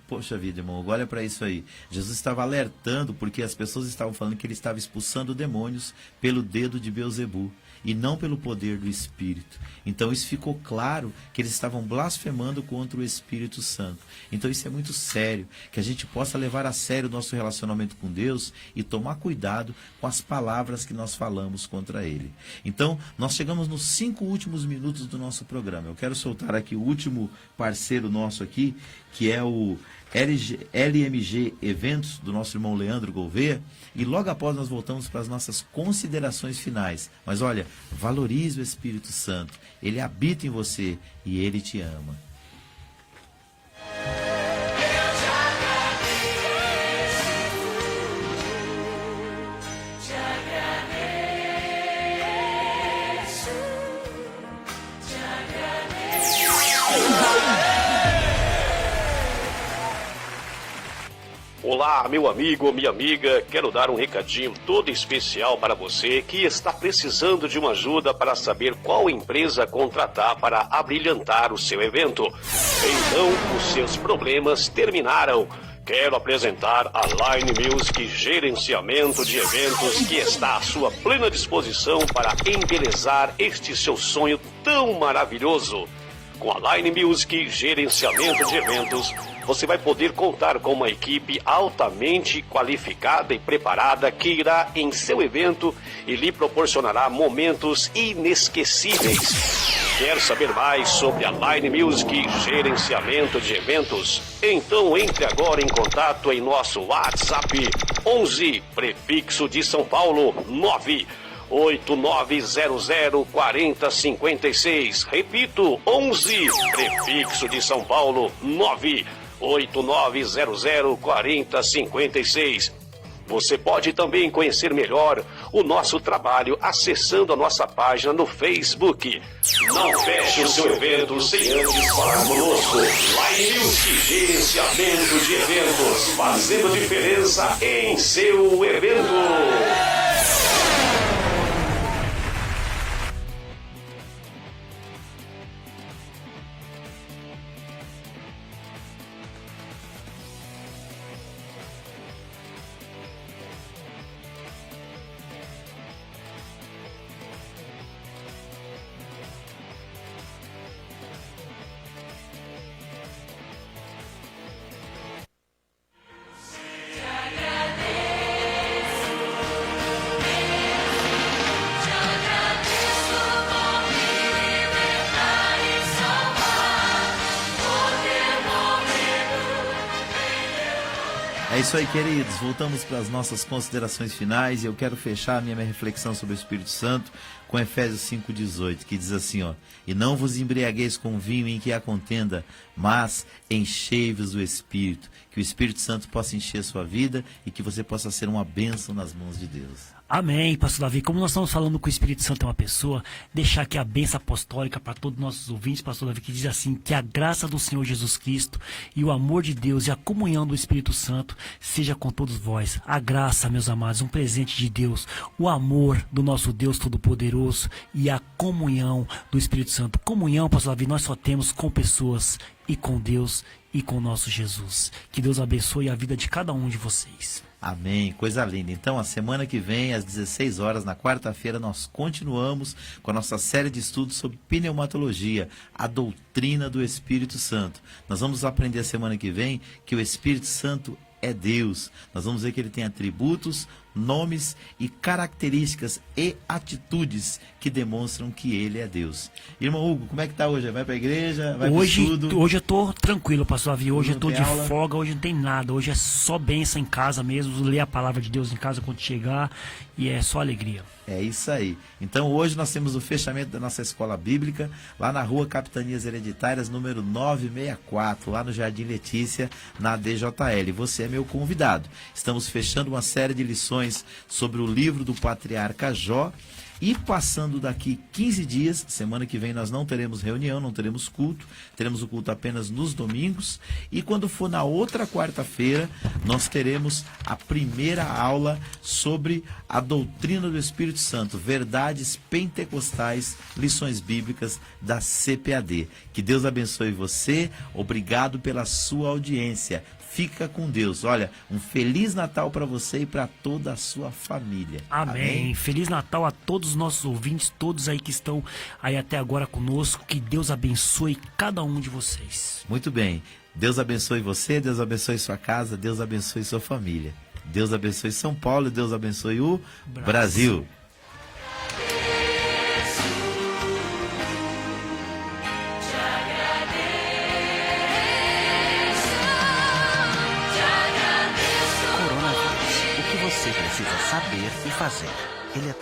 Speaker 2: Poxa vida, irmão, olha para isso aí. Jesus estava alertando porque as pessoas estavam falando que ele estava expulsando demônios pelo dedo de Beelzebu e não pelo poder do Espírito. Então isso ficou claro que eles estavam blasfemando contra o Espírito Santo. Então isso é muito sério, que a gente possa levar a sério o nosso relacionamento com Deus e tomar cuidado com as palavras que nós falamos contra Ele. Então nós chegamos nos 5 últimos minutos do nosso programa. Eu quero soltar aqui o último parceiro nosso aqui, que é o LMG Eventos, do nosso irmão Leandro Gouveia, e logo após nós voltamos para as nossas considerações finais. Mas olha, valorize o Espírito Santo, ele habita em você e ele te ama.
Speaker 11: Olá, meu amigo ou minha amiga, quero dar um recadinho todo especial para você que está precisando de uma ajuda para saber qual empresa contratar para abrilhantar o seu evento. Então, os seus problemas terminaram. Quero apresentar a Line Music Gerenciamento de Eventos, que está à sua plena disposição para embelezar este seu sonho tão maravilhoso. Com a Line Music Gerenciamento de Eventos, você vai poder contar com uma equipe altamente qualificada e preparada que irá em seu evento e lhe proporcionará momentos inesquecíveis. Quer saber mais sobre a Line Music Gerenciamento de Eventos? Então entre agora em contato em nosso WhatsApp 11, prefixo de São Paulo, 989004056. Repito, 11, prefixo de São Paulo, 989004056. Você pode também conhecer melhor o nosso trabalho acessando a nossa página no Facebook. Não feche o seu evento sem antes falar conosco. Line Music Gerenciamento de Eventos, fazendo diferença em seu evento.
Speaker 2: É isso aí, queridos. Voltamos para as nossas considerações finais e eu quero fechar a minha reflexão sobre o Espírito Santo com Efésios 5,18, que diz assim, ó: e não vos embriagueis com vinho em que há contenda, mas enchei-vos do Espírito. Que o Espírito Santo possa encher a sua vida e que você possa ser uma bênção nas mãos de Deus.
Speaker 3: Amém, pastor Davi. Como nós estamos falando que o Espírito Santo é uma pessoa, deixar aqui a bênção apostólica para todos os nossos ouvintes, pastor Davi, que diz assim: que a graça do Senhor Jesus Cristo e o amor de Deus e a comunhão do Espírito Santo seja com todos vós. A graça, meus amados, um presente de Deus, o amor do nosso Deus Todo-Poderoso e a comunhão do Espírito Santo. Comunhão, pastor Davi, nós só temos com pessoas e com Deus e com o nosso Jesus. Que Deus abençoe a vida de cada um de vocês.
Speaker 2: Amém, coisa linda. Então, a semana que vem, às 16 horas, na quarta-feira, nós continuamos com a nossa série de estudos sobre pneumatologia, a doutrina do Espírito Santo. Nós vamos aprender a semana que vem que o Espírito Santo é Deus. Nós vamos ver que ele tem atributos, nomes e características e atitudes que demonstram que ele é Deus. Irmão Hugo, como é que tá hoje? Vai pra igreja? Vai pro estudo?
Speaker 3: Hoje eu tô tranquilo, pastor Davi. Hoje eu tô de
Speaker 2: aula?
Speaker 3: folga, hoje não tem nada. Hoje é só bênção em casa mesmo, ler a palavra de Deus em casa quando chegar, e é só alegria.
Speaker 2: É isso aí. Então hoje nós temos o fechamento da nossa escola bíblica, lá na rua Capitanias Hereditárias, número 964, lá no Jardim Letícia, na DJL. Você é meu convidado. Estamos fechando uma série de lições sobre o livro do patriarca Jó. E passando daqui 15 dias, semana que vem nós não teremos reunião, não teremos culto, teremos o culto apenas nos domingos. E quando for na outra quarta-feira, nós teremos a primeira aula sobre a doutrina do Espírito Santo, verdades pentecostais, lições bíblicas da CPAD. Que Deus abençoe você, obrigado pela sua audiência. Fica com Deus. Olha, um Feliz Natal para você e para toda a sua família.
Speaker 3: Amém. Feliz Natal a todos os nossos ouvintes, todos aí que estão aí até agora conosco. Que Deus abençoe cada um de vocês.
Speaker 2: Muito bem. Deus abençoe você, Deus abençoe sua casa, Deus abençoe sua família. Deus abençoe São Paulo e Deus abençoe o Brasil.
Speaker 8: Você precisa saber e fazer. Ele é